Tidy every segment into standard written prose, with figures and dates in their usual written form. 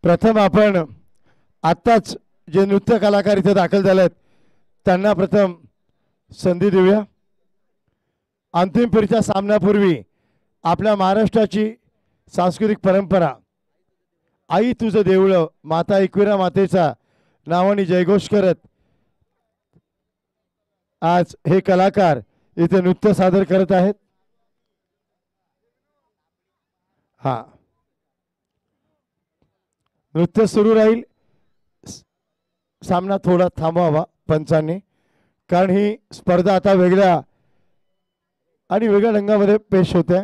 प्रथम आपण आत्ताच जे नृत्य कलाकार इथे दाखल झालेत त्यांना प्रथम संधी देऊया। अंतिम फेरीच्या सामन्यापूर्वी आपल्या महाराष्ट्राची सांस्कृतिक परंपरा आई तुझं देऊळ माता एकविरा मातेचा नावाने जयघोष करत आज हे कलाकार इथे नृत्य सादर करत आहेत। हा नृत्य सुरू राहील। सामना थोडा थांबवावा पंचांनी, कारण ही स्पर्धा आता वेगळ्या आणि वेगळ्या रंगामध्ये पेश होते।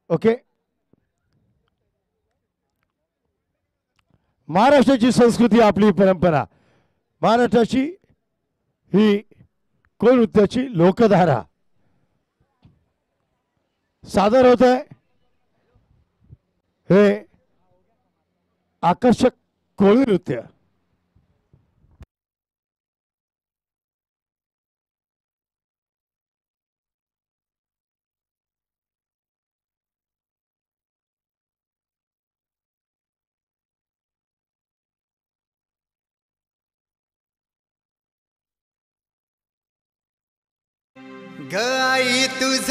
ओके, महाराष्ट्राची संस्कृती आपली परंपरा, महाराष्ट्राची ही कोल नृत्याची लोकधारा सादर होत आहे। हे आकर्षक कोळी नृत्य गाई तुझ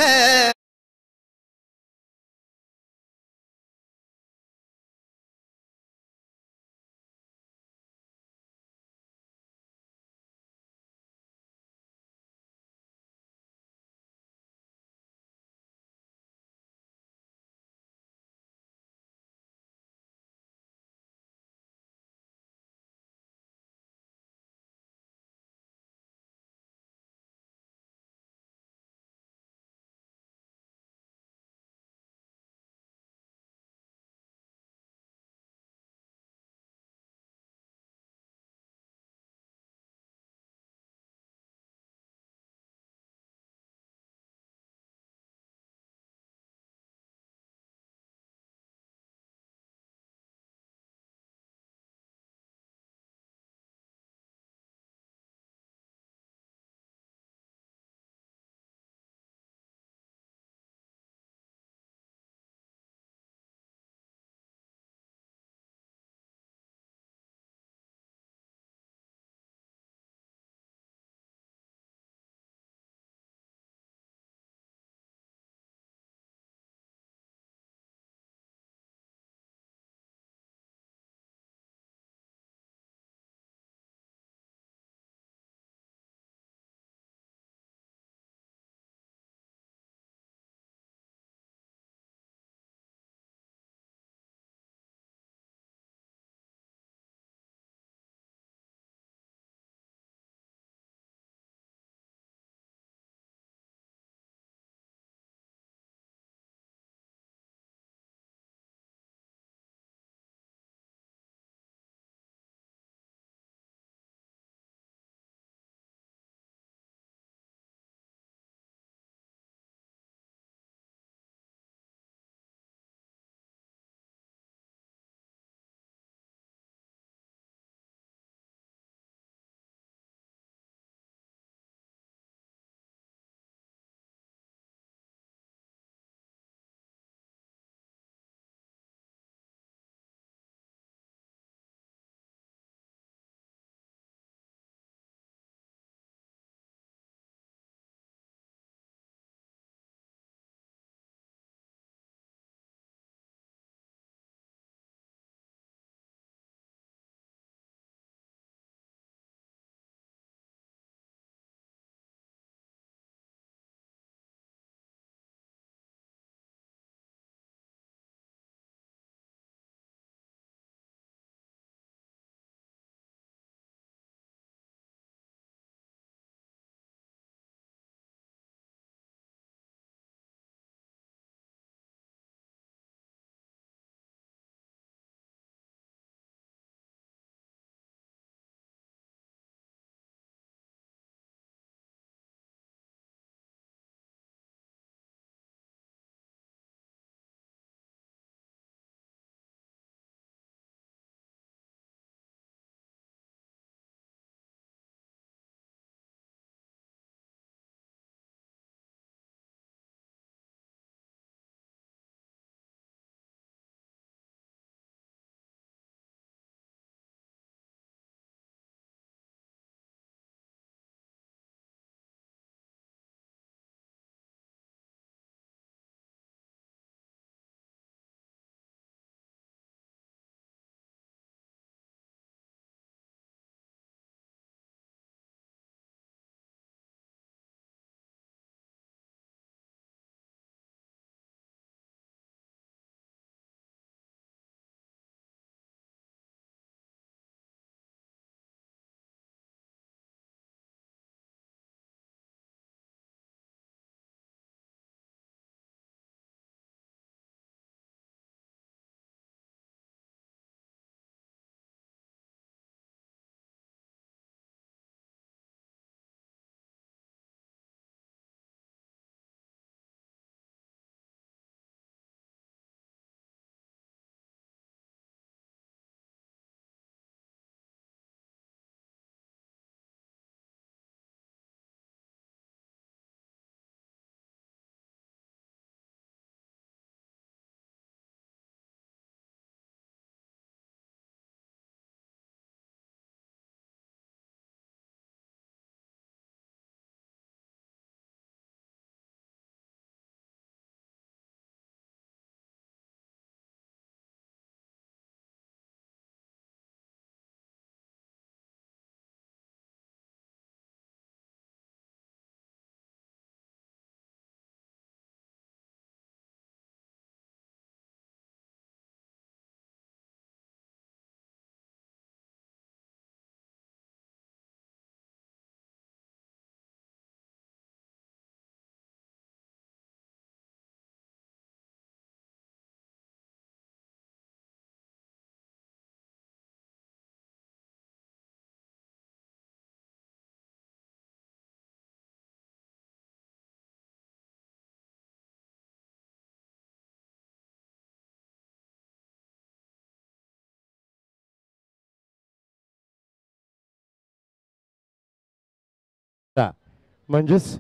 म्हणजेच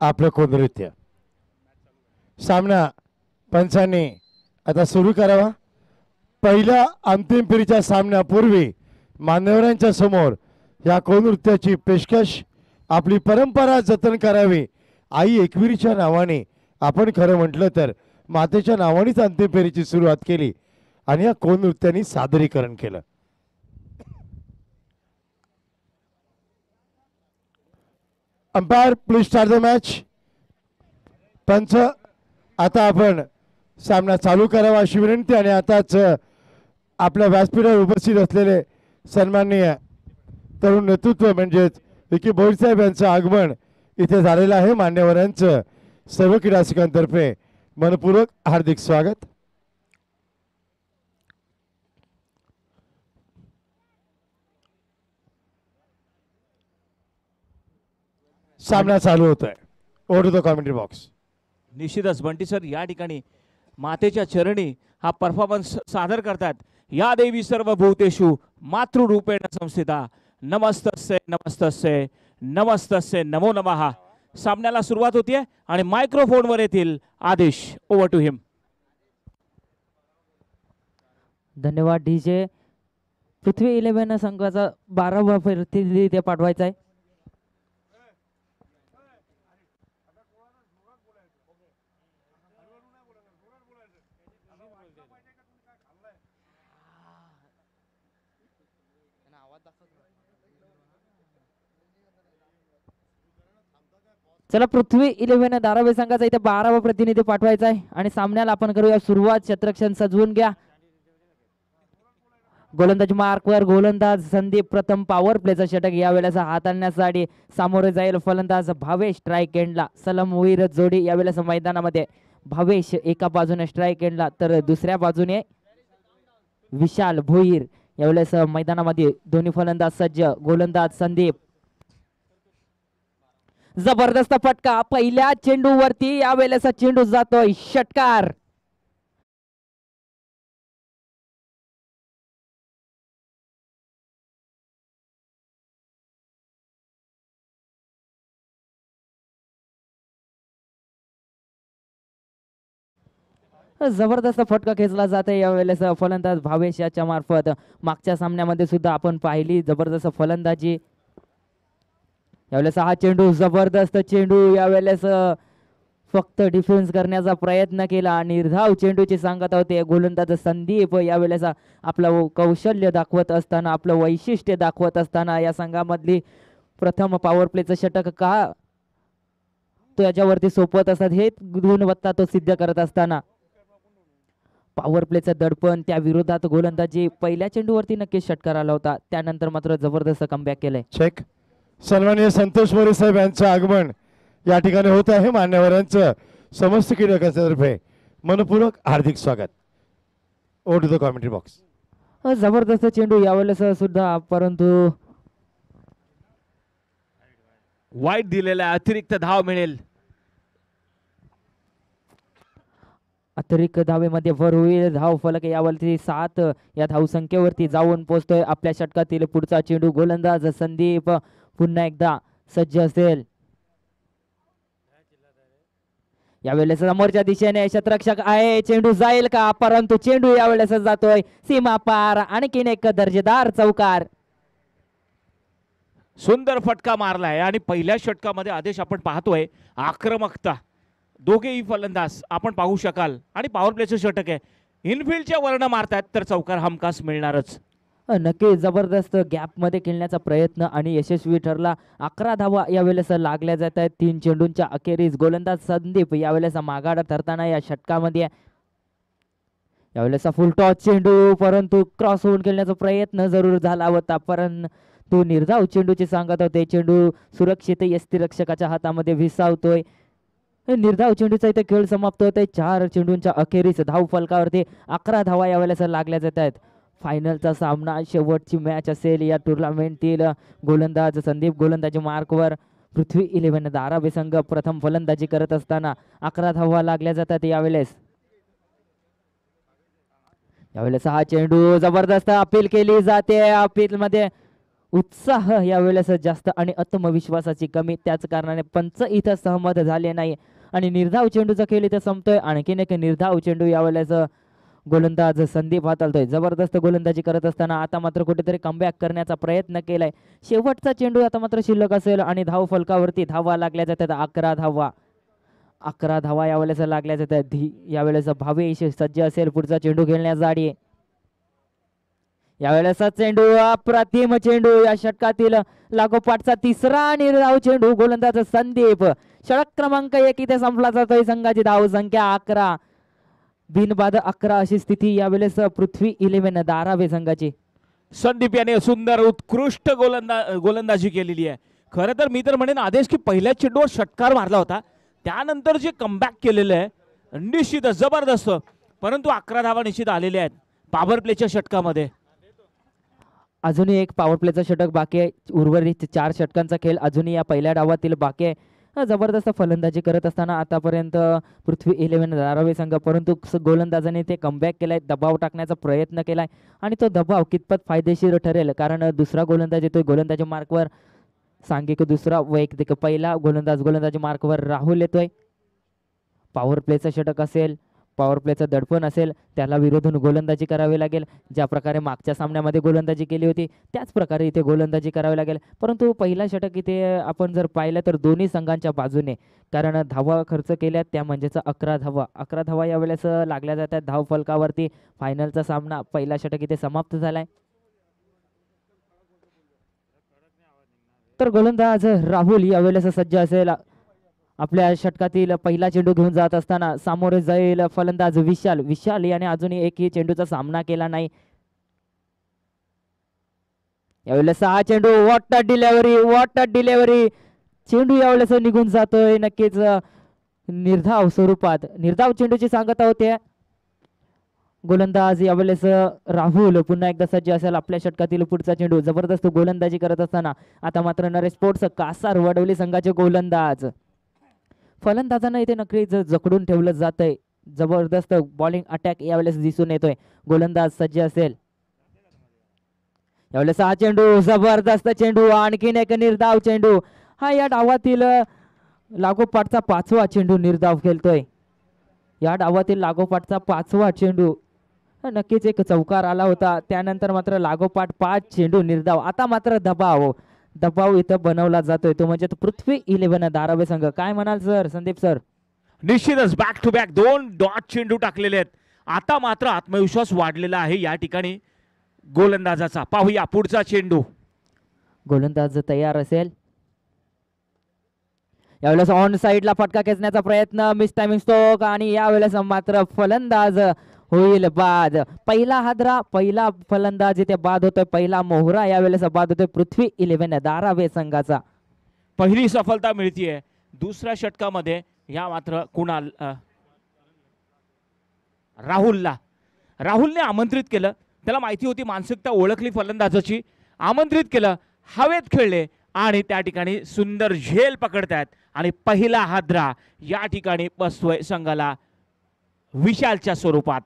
आपलं कोननृत्य. सामना पंचांनी आता सुरू करावा. पहिल्या अंतिम फेरीच्या सामन्यापूर्वी मान्यवरांच्या समोर या कोननृत्याची पेशकश. आपली परंपरा जतन करावी आई एकविरीच्या नावाने. आपण खरं म्हटलं तर मातेच्या नावानेच अंतिम फेरीची सुरुवात केली आणि या कोननृत्याने सादरीकरण केलं. Umpire please start the match. पंच आता आपण सामना चालू करावा अशी विनंती. आणि आताच आपल्या व्यासपीठावर उपस्थित असलेले सन्माननीय तरुण नेतृत्व म्हणजेच विकी भोईरसाहेब यांचं आगमन इथे झालेलं आहे. मान्यवरांचं सर्व क्रीडारसिकांतर्फे मनपूर्वक हार्दिक स्वागत. सामना चालू होतोय. Over to the commentary box. निश्चितच बंटी सर या ठिकाणी मातेच्या चरणी हा परफॉर्मन्स सादर करतात. या देवी सर्व भूतेषु मातृरूपेण संस्थिता नमस्तस्ये नमस्तस्ये नमस्तस्ये नमो नमः. सामन्याला सुरुवात होतीये आणि मायक्रोफोनवर येतील आदेश. ओव्हर टू हिम. धन्यवाद डीजे. पृथ्वी 11 संघाचा 12वा प्रतिनिधी इथे पाठवायचा आहे. चला पृथ्वी 11 धारावी संघाचा इथे 12वा प्रतिनिधी पाठवायचा आहे आणि सामन्याला आपण करूया सुरुवात. क्षेत्ररक्षण सजवून घ्या. गोलंदाज मार्कवर गोलंदाज संदीप प्रथम पॉवर प्लेचा षटक यावेळेस हाताळण्यासाठी सामोरे जाईल फलंदाज भावेश. स्ट्राईक एंडला सलमवीर जोडी यावेळेस मैदानामध्ये. भावेश एका बाजूने स्ट्राईक एंडला तर दुसऱ्या बाजूने विशाल भोईर यावेळेस मैदानामध्ये. दोन्ही फलंदाज सज्ज. गोलंदाज संदीप. जबरदस्त फटका पहिल्या चेंडूवरती यावेळेस चेंडू जातोय षटकार. जबरदस्त फटका खेचला जाते यावेळेस फलंदाज भावेश याच्या मार्फत. मागच्या सामन्यामध्ये सुद्धा आपण पाहिली जबरदस्त फलंदाजी. यावेळेस हा चेंडू जबरदस्त चेंडू यावेळेस फक्त डिफेन्स करण्याचा प्रयत्न केला. निर्धाव चेंडूची सांगत होते गोलंदाज संदीप. यावेळेस आपलं कौशल्य दाखवत असताना आपलं वैशिष्ट्य दाखवत असताना या संघामधली प्रथम पॉवर प्लेचं षटक का तो याच्यावरती सोपवत असतात हे गुणवत्ता तो सिद्ध करत असताना पॉवर प्लेचं दडपण त्या विरोधात गोलंदाजी. पहिल्या चेंडूवरती नक्कीच षटकार आला होता त्यानंतर मात्र जबरदस्त कमबॅक केलंय. चेक. सन्माननीय संतोष मोरे साहेब यांचं आगमन या ठिकाणी होत आहे. मान्यवरांचं समस्त क्रीडकांतर्फे मनपूर्वक हार्दिक स्वागत. Over to the commentary box. जबरदस्त चेंडू यावेळेस सुद्धा परंतु वाईट दिलेला अतिरिक्त धाव मिळेल. अतिरिक्त धावेमध्ये वर होईल. धाव फलक यावरती 7 या धावसंख्येवरती जाऊन पोहोचतोय. आपल्या षटकातील पुढचा चेंडू गोलंदाज संदीप पुन्हा एकदा सज्ज असेल. यावेळेस समोरच्या दिशेने क्षेत्ररक्षक आहे. चेंडू जाईल का परंतु चेंडू यावेळेस जातोय सीमा पार. आणखीन एक दर्जेदार चौकार. सुंदर फटका मारलाय आणि पहिल्या षटकामध्ये आदेश आपण पाहतोय आक्रमकता. दोघेही फलंदाज आपण पाहू शकाल आणि पॉवर प्लेचं षटक आहे. इनफिल्डच्या वर्ण मारतात तर चौकार हमखास मिळणारच. नक्की जबरदस्त गॅप मध्ये खेळण्याचा प्रयत्न आणि यशस्वी ठरला. 11 धावा यावेळेस लागल्या जात आहेत 3 चेंडूंच्या अखेरीस. गोलंदाज संदीप यावेळेस माघार ठरताना या षटकामध्ये. यावेळेस फुल टॉस चेंडू परंतु क्रॉस होऊन खेळण्याचा प्रयत्न जरूर झाला होता परंतु निर्धाव चेंडूचे सांगत होते. चेंडू सुरक्षित यष्टिरक्षकाच्या हातामध्ये विसावतोय. निर्धाव चेंडूचा इथे खेळ समाप्त होतोय. 4 चेंडूंच्या अखेरीस धाव फलकावरती 11 धावा यावेळेस लागल्या जात आहेत. फायनलचा सामना शेवटची मॅच असेल या टुर्नामेंटतील. गोलंदाज संदीप गोलंदाजी मार्कवर. पृथ्वी 11 धारावी संघ प्रथम फलंदाजी करत असताना 11 धावा लागल्या जातात यावेळेस. यावेळेस हा चेंडू जबरदस्त अपील केली जाते. अपील मध्ये उत्साह यावेळेस जास्त आणि आत्मविश्वासाची कमी, त्याच कारणाने पंच इथं सहमत झाले नाही आणि निर्धाव चेंडूचा खेळ इथं संपतोय. आणखीन एक निर्धाव चेंडू यावेळेस गोलंदाज संदीप हाताळतोय. जबरदस्त गोलंदाजी करत असताना आता मात्र कुठेतरी कमबॅक करण्याचा प्रयत्न केलाय. शेवटचा चेंडू आता मात्र शिल्लक असेल आणि धाव फलकावरती धावा लागल्या जातात. 11 धावा, 11 धावा यावेळेस लागल्या जातात. यावेळेस भावेश सज्ज असेल पुढचा चेंडू खेळण्यासाठी. यावेळेसचा चेंडू अप्रतिम चेंडू, या षटकातील लागोपाठचा तिसरा निर्धाव चेंडू. गोलंदाज संदीप. षटक क्रमांक 1 इथे संपला जातोय. संघाची धाव संख्या 11, बिनबाद 11 अशी स्थिती यावेळेस पृथ्वी 11 धारावे संघाची. संदीप याने सुंदर उत्कृष्ट गोलंदाजी केलेली आहे. खरं तर मी तर म्हणेन आदेश की पहिल्या चेंडूवर षटकार मारला होता, त्यानंतर जे कमबॅक केलेलं आहे निश्चितच जबरदस्त. परंतु 11 धावा निश्चित आलेल्या आहेत पॉवर प्लेच्या षटकामध्ये. अजूनही एक पॉवर प्लेचं षटक बाकी आहे. उर्वरित 4 षटकांचा खेळ अजूनही या पहिल्या डावातील बाकी आहे. जबरदस्त फलंदाजी करत असताना आतापर्यंत पृथ्वी 11 धारावे संघ, परंतु गोलंदाजाने ते कमबॅक केलाय, दबाव टाकण्याचा प्रयत्न केलाय आणि तो दबाव कितपत फायदेशीर ठरेल, कारण दुसरा गोलंदाज येतोय गोलंदाजी मार्कवर. सांघिक दुसरा, वैयक्तिक पहिला. गोलंदाजी मार्कवर राहुल येतोय. पॉवर प्लेचं षटक असेल, पॉवर प्लेचं दडपण असेल, त्याला विरोधून गोलंदाजी करावी लागेल. ज्या प्रकारे मागच्या सामन्यामध्ये गोलंदाजी केली होती त्याच प्रकारे इथे गोलंदाजी करावी लागेल. परंतु पहिला षटक इथे आपण जर पाहिलं तर दोन्ही संघांच्या बाजूने, कारण धावा खर्च केल्यात त्या म्हणजेच 11 धावा. 11 धावा यावेळेस लागल्या जातात धाव फलकावरती. फायनलचा सामना पहिला षटक इथे समाप्त झालाय. तर गोलंदाज राहुल यावेळेस सज्ज असेल. आपल्या षटकातील पहिला चेंडू घेऊन जात असताना सामोरे जाईल फलंदाज विशाल. विशाल याने अजूनही एकही चेंडूचा सामना केला नाही. यावेळेस 6 चेंडू. What a delivery. चेंडू यावेळेस निघून जातोय नक्कीच निर्धाव स्वरूपात. निर्धाव चेंडूची सांगता होते. गोलंदाज यावेळेस राहुल पुन्हा एकदा सज्ज असेल. आपल्या षटकातील पुढचा चेंडू. जबरदस्त गोलंदाजी करत असताना आता मात्र नरेश स्पोर्ट्स कासार वडवली संघाचे गोलंदाज. फलंदाजांना इथे नक्कीच जकडून ठेवलं जातंय. जबरदस्त बॉलिंग अटॅक यावेळेस दिसून येतोय. गोलंदाज सज्ज असेल. यावेळेस 6 चेंडू. जबरदस्त चेंडू. आणखीन एक निर्धाव चेंडू. हा या डावातील लागोपाठचा 5वा चेंडू निर्धाव खेळतोय. या डावातील लागोपाठचा 5वा चेंडू. नक्कीच एक चौकार आला होता, त्यानंतर मात्र लागोपाठ 5 चेंडू निर्धाव. आता मात्र दबाव इथं बनवला जातोय, तो म्हणजे पृथ्वी 11 धारावे संघ. काय म्हणाल सर, संदीप सर? निश्चितच बॅक टू बॅक 2 डॉट चेंडू टाकलेले आहेत. आता मात्र आत्मविश्वास वाढलेला आहे या ठिकाणी गोलंदाजाचा. पाहूया पुढचा चेंडू. गोलंदाज तयार असेल. यावेळेस ऑन साइडला फटका खेचण्याचा प्रयत्न, मिस टायमिंग स्ट्रोक आणि यावेळेस मात्र फलंदाज होईल बाद. पहिला हादरा, पहिला फलंदाज इथे बाद होतोय. पहिला मोहरा यावेळेस बाद होतोय पृथ्वी 11 धारावे संघाचा. पहिली सफलता मिळतीये दुसऱ्या षटकामध्ये. या मात्र कुणाल राहुलने आमंत्रित केलं. त्याला माहिती होती, मानसिकता ओळखली फलंदाजाची, आमंत्रित केलं, हवेत खेळले आणि त्या ठिकाणी सुंदर झेल पकडतायत आणि पहिला हादरा या ठिकाणी बसतोय संघाला विशालच्या स्वरूपात.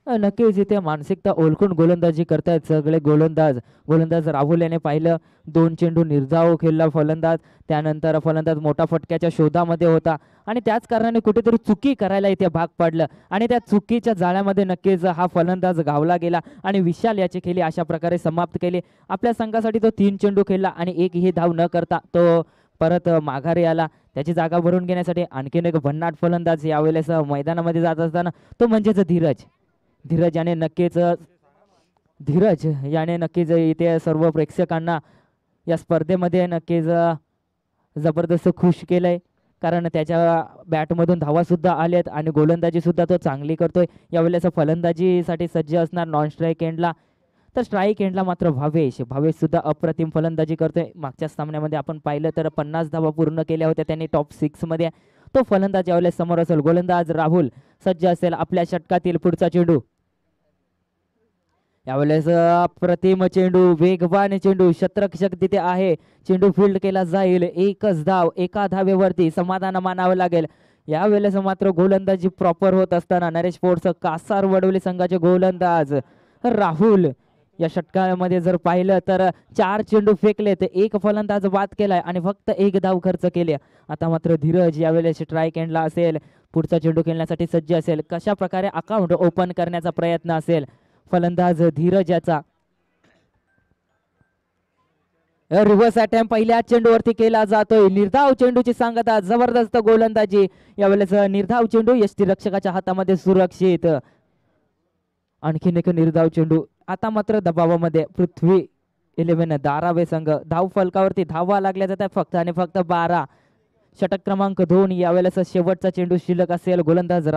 नक्कीच इथे मानसिकता ओळखून गोलंदाजी करतायत सगळे गोलंदाज राहुल याने पाहिलं 2 चेंडू निर्धाव खेळला फलंदाज. त्यानंतर फलंदाज मोठा फटक्याच्या शोधामध्ये होता आणि त्याच कारणाने कुठेतरी चुकी करायला इथे भाग पडलं आणि त्या चुकीच्या जाळ्यामध्ये नक्कीच हा फलंदाज गावला गेला आणि विशाल याची खेळी अशा प्रकारे समाप्त केली. आपल्या संघासाठी तो 3 चेंडू खेळला आणि एकही धाव न करता तो परत माघारी आला. त्याची जागा भरून घेण्यासाठी आणखीन एक भन्नाट फलंदाज यावेळेस मैदानामध्ये जात असताना, तो म्हणजेच धीरज याने नक्कीच इथे सर्व प्रेक्षकांना या स्पर्धेमध्ये नक्कीच जबरदस्त खुश केलंय, कारण त्याच्या बॅटमधून धावा सुद्धा आल्यात आणि गोलंदाजी सुद्धा तो चांगली करतोय. यावेळेस फलंदाजीसाठी सज्ज असणार नॉन स्ट्राईक एंडला. तर स्ट्राईक एंडला मात्र भावेश सुद्धा अप्रतिम फलंदाजी करतोय. मागच्या सामन्यामध्ये आपण पाहिलं तर 50 धावा पूर्ण केल्या होत्या त्यांनी टॉप 6 मध्ये. तो फलंदाज यावेळेस समोर असेल. गोलंदाज राहुल सज्ज असेल. आपल्या षटकातील पुढचा चेंडू. यावेळेस अप्रतिम चेंडू, वेगवान चेंडू, शतरक्षक तिथे आहे. चेंडू फील्ड केला जाईल. एकच धाव, एका धावेवरती समाधान मानावं लागेल. यावेळेस मात्र गोलंदाजी प्रॉपर होत असताना नरेश स्पोर्ट्स कासार वडवली संघाचे गोलंदाज राहुल या षटकामध्ये जर पाहिलं तर 4 चेंडू फेकले तर 1 फलंदाज बाद केलाय आणि फक्त 1 धाव खर्च केले. आता मात्र धीरज यावेळेस स्ट्राईक एंडला असेल, पुढचा चेंडू खेळण्यासाठी सज्ज असेल. कशा प्रकारे अकाउंट ओपन करण्याचा प्रयत्न असेल फलंदाज धीरज याचा. रिव्हर्स अटॅम्प पहिल्या चेंडूवरती केला जातोय. निर्धाव चेंडूची सांगता, जबरदस्त गोलंदाजी यावेळेस. निर्धाव चेंडू यष्टीरक्षकाच्या हातामध्ये सुरक्षित. आणखीन एक निर्धाव चेंडू. आता मात्र दबावामध्ये पृथ्वी 11 धारावे संघ. धाव फलकावरती धावा लागल्या जातात फक्त आणि फक्त 12. षटक क्रमांक 2 यावेळेस शेवटचा चेंडू शिल्लक असेल. गोलंदाज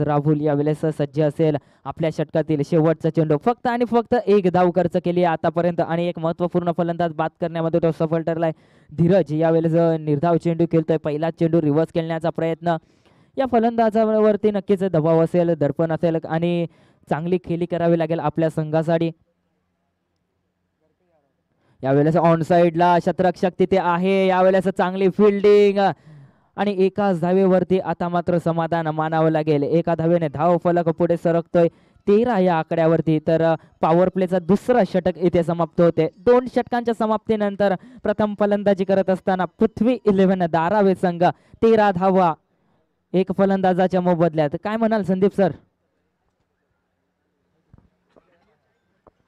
राहुल यावेळेस सज्ज असेल. आपल्या षटकातील शेवटचा चेंडू. फक्त आणि फक्त 1 धाव खर्च केली आतापर्यंत आणि एक महत्वपूर्ण फलंदाज बाद करण्यामध्ये तो सफल ठरलाय. धीरज यावेळेस निर्धाव चेंडू खेळतोय. पहिला चेंडू रिव्हर्स खेळण्याचा प्रयत्न. या फलंदाजावरती नक्कीच दबाव असेल, दडपण असेल आणि चांगली खेळी करावी लागेल आपल्या संघासाठी. यावेळेस ऑन साइडला क्षेत्ररक्षक तिथे आहे. यावेळेस चांगली फिल्डिंग आणि एकाच धावेवरती आता मात्र समाधान मानावं लागेल. एका धावेने धाव फलक पुढे सरकतोय 13 या आकड्यावरती. तर पॉवर प्लेचा दुसरा षटक इथे समाप्त होते. 2 षटकांच्या समाप्तीनंतर प्रथम फलंदाजी करत असताना पृथ्वी 11 धारावे संघ 13 धावा 1 फलंदाजाच्या मोबदल्यात. काय म्हणाल संदीप सर?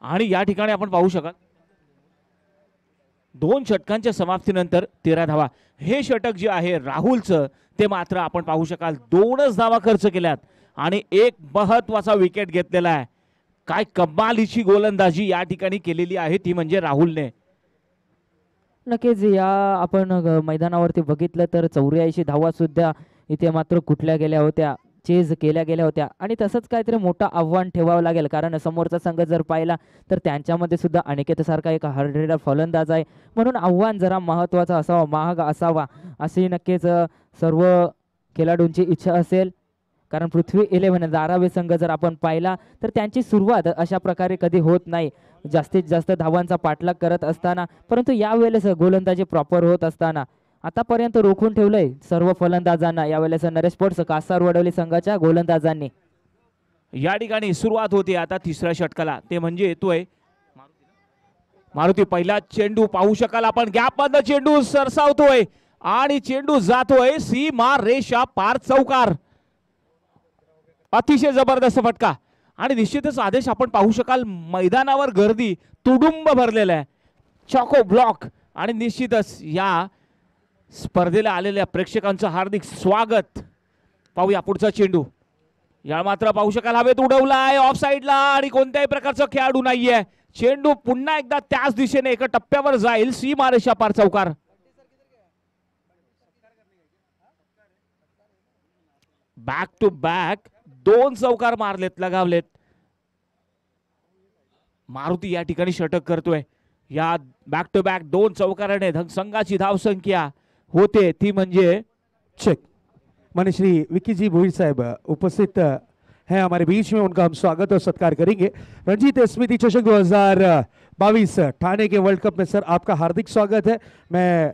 आणि या ठिकाणी आपण पाहू शकाल 2 षटकांच्या समाप्तीनंतर 13 धावा. हे षटक जे आहे राहुलचं ते मात्र आपण पाहू शकाल 2च धावा खर्च केल्यात आणि एक महत्वाचा विकेट घेतलेला आहे. काय कमालीची गोलंदाजी या ठिकाणी केलेली आहे ती म्हणजे राहुलने. नक्कीच या आपण मैदानावरती बघितलं तर 84 धावा सुद्धा इथे मात्र कुठल्या गेल्या होत्या, चेज केल्या गेल्या होत्या आणि तसंच काहीतरी मोठं आव्हान ठेवावं लागेल कारण समोरचा संघ जर पाहिला तर त्यांच्यामध्ये सुद्धा अनिकेत सारखा एक हार्ड हिटर फलंदाज आहे. म्हणून आव्हान जरा महत्त्वाचा असावा, महाग असावा अशी नक्कीच सर्व खेळाडूंची इच्छा असेल. कारण पृथ्वी 11 धारावे संघ जर आपण पाहिला तर त्यांची सुरुवात अशा प्रकारे कधी होत नाही, जास्तीत जास्त धावांचा पाठलाग करत असताना. परंतु यावेळेस गोलंदाजी प्रॉपर होत असताना आतापर्यंत रोखून ठेवलंय सर्व फलंदाजांना यावेळेस नरेश स्पोर्ट्स कासारवडवली संघाच्या गोलंदाजांनी. या ठिकाणी सुरुवात होते आता 3ऱ्या षटकाला. ते म्हणजे येतोय मारुती. पहिला चेंडू पाहू शकाल आपण. गॅप मधनं चेंडू सरसावतोय आणि चेंडू जातोय सीमा रेषा पार चौकार. अतिशय जबरदस्त फटका आणि निश्चितच आदेश आपण पाहू शकाल मैदानावर गर्दी तुडुंब भरलेला आहे. चॉको ब्लॉक आणि निश्चितच या स्पर्धेला आलेल्या प्रेक्षकांचं हार्दिक स्वागत. पाहूया पुढचा चेंडू. या मात्र पाहू शकाल हवेत उडवलाय ऑफ साइडला आणि कोणत्याही प्रकारचा खेळाडू नाहीये. चेंडू पुन्हा एकदा त्याच दिशेने एका टप्प्यावर जाईल सीमारेषा पार चौकार. बॅक टू बॅक 2 चौकार मारलेत, लगावलेत. मारुती या ठिकाणी षटक करतोय. या बॅक टू बॅक 2 चौकाराने संघाची धाव संख्या होते ती म्हणजे चेक. माननीय श्री विक्की जी भोईर साहब उपस्थित हैं हमारे बीच में, उनका हम स्वागत और सत्कार करेंगे. रणजीत स्मृति चषक 2022 ठाणे के वर्ल्ड कप में सर आपका हार्दिक स्वागत है. मैं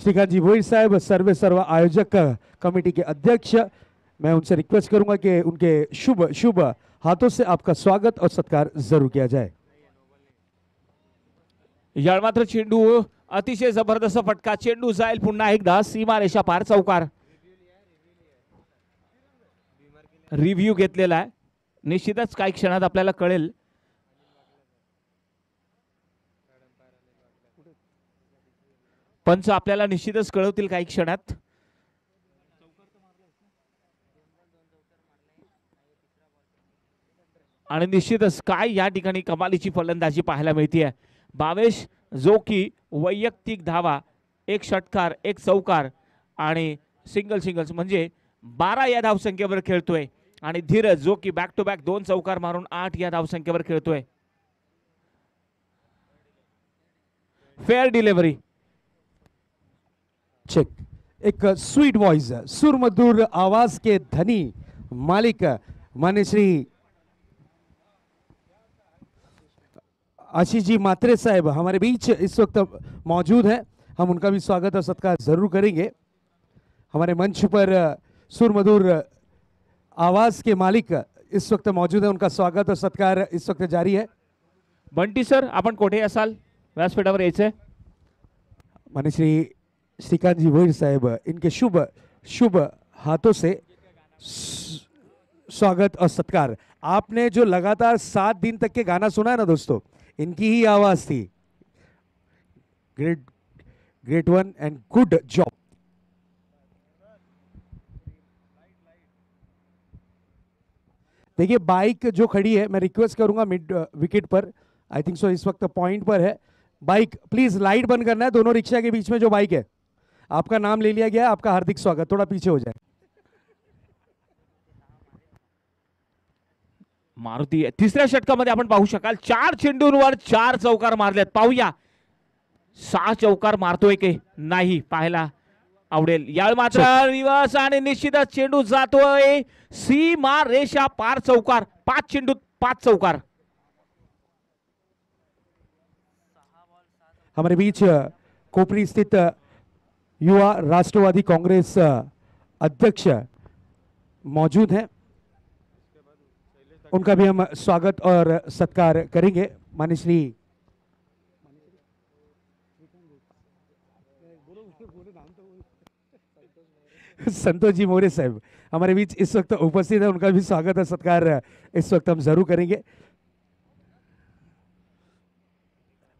श्रीकांत जी भोईर साहब सर्व आयोजक कमेटी के अध्यक्ष, मैं उनसे रिक्वेस्ट करूंगा कि उनके शुभ हाथों से आपका स्वागत और सत्कार जरूर किया जाए. या मात्र चेंडू अतिशय जबरदस्त फटका. चेंडू जाईल पुन्हा एकदा सीमारेषा पार चौकार. रिव्ह्यू घेतलेला आहे. निश्चितच काही क्षणात आपल्याला कळेल. पंच आपल्याला निश्चितच कळवतील काही क्षणात. आणि निश्चितच काय या ठिकाणी कमालीची फलंदाजी पाहायला मिळते. भावेश जो की वैयक्तिक धावा, 1 षटकार 1 चौकार आणि सिंगल्स म्हणजे 12 या धावसंख्येवर खेळतोय. आणि धीरज जो की बॅक टू बॅक 2 चौकार मारून 8 या धावसंख्येवर खेळतोय. Fair delivery. चेक. एक स्वीट वॉइस, सुरमधुर आवाज के धनी मालिक माननीय श्री आशीष जी मात्रे साहब हमारे बीच इस वक्त मौजूद हैं. हम उनका भी स्वागत और सत्कार जरूर करेंगे. हमारे मंच पर सुरमधुर आवाज के मालिक इस वक्त मौजूद है, उनका स्वागत और सत्कार इस वक्त जारी है। बंटी सर, आपण कोठे असाल? व्यासपीठावर यायचंय. माननीय श्री श्रीकांत जी भोईर साहब, इनके शुभ शुभ हाथों से स्वागत और सत्कार। आपने जो लगातार 7 दिन तक के गाना सुना है ना दोस्तों, इनकी ही आवाज थी। Great one and good job. देखिए बाइक जो खड़ी है, मैं रिक्वेस्ट करूंगा मिड विकेट पर, आई थिंक सो इस वक्त पॉइंट पर है बाइक। प्लीज लाइट बंद करना है। दोनों रिक्शा के बीच में जो बाइक है, आपका नाम ले लिया गया है, आपका हार्दिक स्वागत। थोड़ा पीछे हो जाए। मारुती तिसऱ्या षटकामध्ये आपण पाहू शकाल 4 चेंडूंवर 4 चौकार मारलेत. पाहूया 6 चौकार मारतोय की नाही पाहायला आवडेल. यावेळी मात्र रिवर्स आणि निश्चितच चेंडू जातोय सीमा रेषा पार. चौकार. 5 चेंडूत 5 चौकार. हमारे बीच कोपरी स्थित युवा राष्ट्रवादी कांग्रेस अध्यक्ष मौजूद हैं, उनका भी हम स्वागत और सत्कार करेंगे। माननीय श्री संतोष जी मोरे साहब हमारे बीच इस वक्त उपस्थित है, उनका भी स्वागत और सत्कार इस वक्त हम जरूर करेंगे।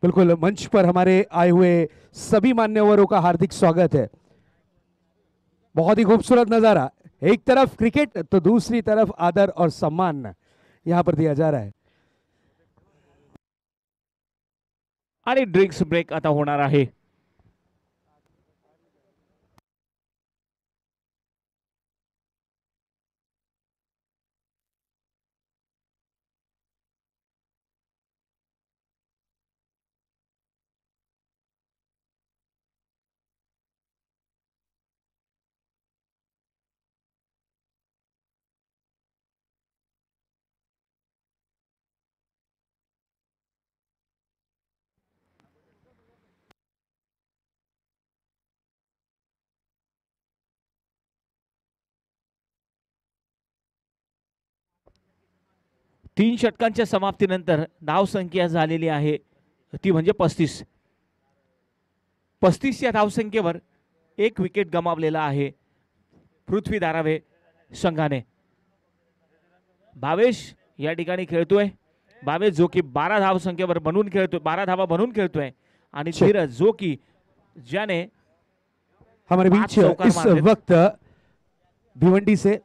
बिल्कुल, मंच पर हमारे आए हुए सभी मान्यवरों का हार्दिक स्वागत है। बहुत ही खूबसूरत नजारा, एक तरफ क्रिकेट तो दूसरी तरफ आदर और सम्मान यहां पर दिया जा रहा है। आणि ड्रिंक्स ब्रेक आता होणार आहे. तीन षटकांच्या समाप्तीनंतर धाव संख्या झालेली आहे ती म्हणजे 35. 35 या धावसंख्येवर एक विकेट गमावलेला आहे पृथ्वी धारावे संघाने. भावेश या ठिकाणी खेळतोय. भावेश जो की 12 धावसंख्येवर बनून खेळतोय, 12 धावा बनवून खेळतोय. आणि धीरज जो की ज्याने हमारे बीच इस वक्त भिवंडी से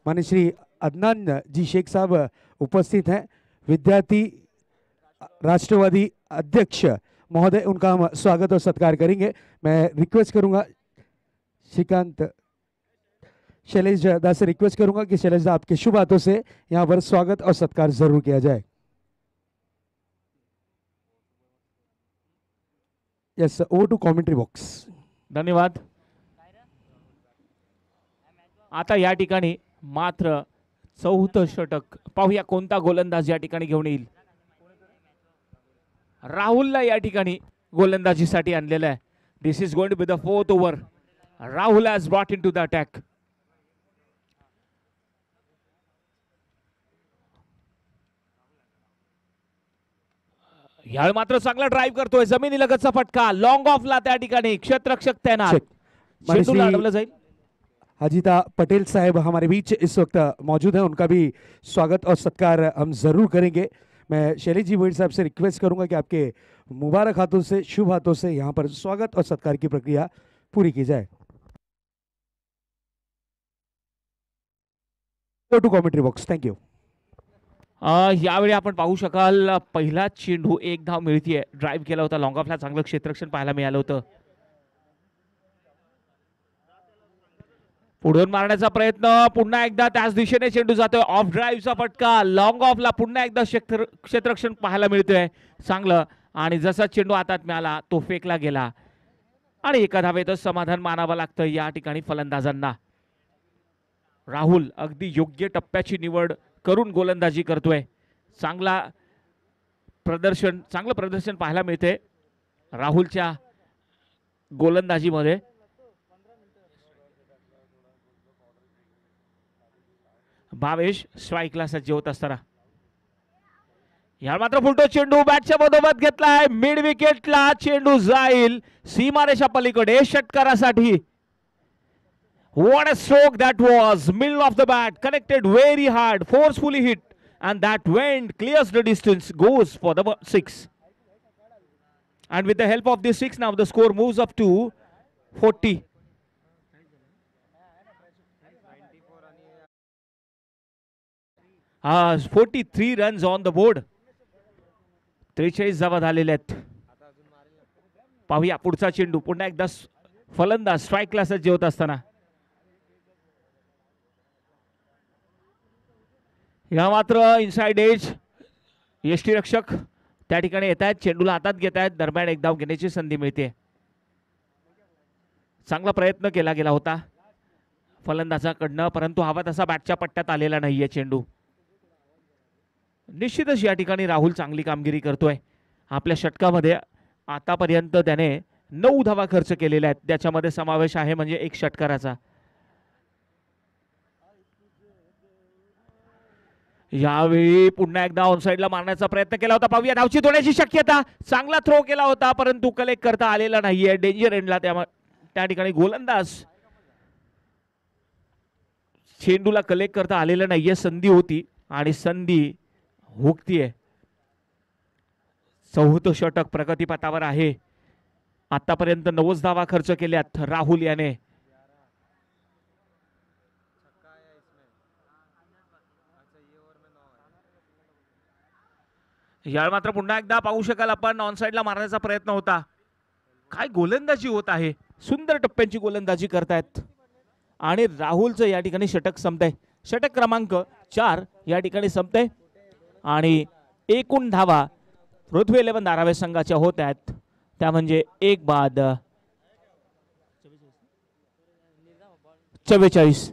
माननीय श्री अदनान जी शेख साहब उपस्थित हैं, विद्यार्थी राष्ट्रवादी अध्यक्ष महोदय, उनका हम स्वागत और सत्कार करेंगे। मैं रिक्वेस्ट करूंगा श्रीकांत शैलेश दा से रिक्वेस्ट करूंगा कि शैलेश दा आपके शुभ हाथों से यहाँ पर स्वागत और सत्कार जरूर किया जाए। Yes, over to commentary box. धन्यवाद. आता या ठिकाणी मात्र 4थं षटक. पाहूया कोणता गोलंदाज या ठिकाणी घेऊन येईल. राहुलला या ठिकाणी गोलंदाजीसाठी आणलेलं आहे. This is going to be the 4th over. Rahul has brought into the attack. यावेळी मात्र चांगला ड्राईव्ह करतोय. जमिनी लगतचा फटका. लॉंग ऑफला त्या ठिकाणी क्षेत्ररक्षक तैनात. चेंडूला अडवलं जाईल. अजीता पटेल साहब हमारे बीच इस वक्त मौजूद हैं, उनका भी स्वागत और सत्कार हम जरूर करेंगे। मैं शैलेश जी भोईर साहब से रिक्वेस्ट करूंगा कि आपके मुबारक हाथों से, शुभ हाथों से यहाँ पर स्वागत और सत्कार की प्रक्रिया पूरी की जाए। To commentary box, thank you. यावेळी आपण पाहू शकाल पहिला चेंडू 1 धाव मिळतीये. ड्राईव्ह केला होता लॉंग ऑफला. चांगलं क्षेत्ररक्षण पाहायला मिळालं होतं. पुढून मारण्याचा प्रयत्न. पुन्हा एकदा त्याच दिशेने चेंडू जातोय. ऑफ ड्राईव्हचा फटका. लॉंग ऑफला पुन्हा एकदा क्षेत्ररक्षण पाहायला मिळतोय चांगलं. आणि जसा चेंडू हातात मिळाला तो फेकला गेला आणि एका धावेतच समाधान मानावं लागतं या ठिकाणी फलंदाजांना. राहुल अगदी योग्य टप्प्याची निवड करून गोलंदाजी करतोय. चांगलं प्रदर्शन पाहायला मिळते राहुलच्या गोलंदाजीमध्ये. भावेश स्ट्राईकला सज्ज होत असताना या मात्र फुलटो चेंडू बॅटच्या मधोमध घेतलाय. मिड विकेटला चेंडू जाईल सीमारेषा पलीकडे षटकारासाठी. What a stroke that was! Middle of the bat, connected very hard, forcefully hit, and that went, clears the distance, goes for the 6. And with the help of this 6, now the score moves up to 40. Ah, 43 runs on the board. 43 धावा झालेल्या आहेत. पाहूया पुढचा चेंडू. पुन्हा एकदा फलंदाज स्ट्राईकला सज्ज होत असताना या मात्र इनसाइड एज यष्टीरक्षक त्या ठिकाणी येत आहेत. चेंडूला हातात घेत आहेत. दरम्यान एक धाव घेण्याची संधी मिळते. चांगला प्रयत्न केला गेला होता फलंदाजाकडनं, परंतु हवा तसा बॅटच्या पट्ट्यात आलेला नाहीये चेंडू. निश्चितच या ठिकाणी राहुल चांगली कामगिरी करतोय. आपल्या षटकामध्ये आतापर्यंत त्याने 9 धावा खर्च केलेल्या आहेत. त्याच्यामध्ये समावेश आहे म्हणजे एक षटकाराचा. यावेळी पुन्हा एकदा ऑनसाइडला मारण्याचा प्रयत्न केला होता. पाहूया धावची होण्याची शक्यता. चांगला थ्रो केला होता परंतु कलेक्ट करता आलेला नाहीये. डेंजर एंडला त्या ठिकाणी गोलंदाज चेंडूला कलेक्ट करता आलेला नाहीये. संधी होती आणि संधी हुकतीये. 4थं षटक प्रगतीपथावर आहे. आतापर्यंत 90 धावा खर्च केल्यात राहुल याने. यावेळी मात्र पुन्हा एकदा पाहू शकाल आपण ऑनसाइडला मारण्याचा प्रयत्न होता. काय गोलंदाजी होत आहे. सुंदर टप्प्यांची गोलंदाजी करतायत आणि राहुलचं या ठिकाणी षटक संपतंय. षटक क्रमांक 4 या ठिकाणी संपतंय आणि एकूण धावा पृथ्वी 11 धारावे संघाच्या होत आहेत. त्या म्हणजे 1 बाद 44.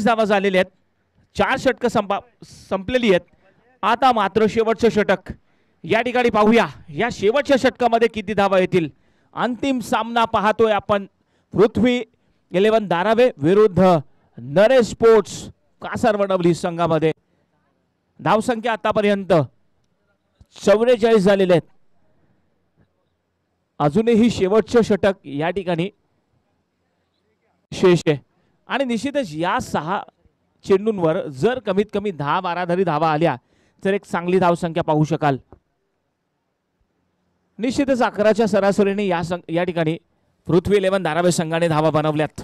धावा झालेल्या आहेत. 4 षटक संपलेली आहेत. आता मात्र शेवटचं षटक. या ठिकाणी पाहूया या शेवटच्या षटकामध्ये किती धावा येतील. अंतिम सामना पाहतोय आपण. पृथ्वी 11 धारावे विरुद्ध नरेश स्पोर्ट्स कासारवडवली संघामध्ये. धावसंख्या आतापर्यंत 44 झालेले आहेत. अजूनही शेवटचं षटक या ठिकाणी शेष आहे आणि निश्चितच या 6 चेंडूंवर जर कमीत कमी 10-12 तरी धावा आल्या तर एक चांगली धावसंख्या पाहू शकाल. निश्चितच 11च्या सरासरीने या ठिकाणी पृथ्वी 11 धारावे संघाने धावा बनवल्यात.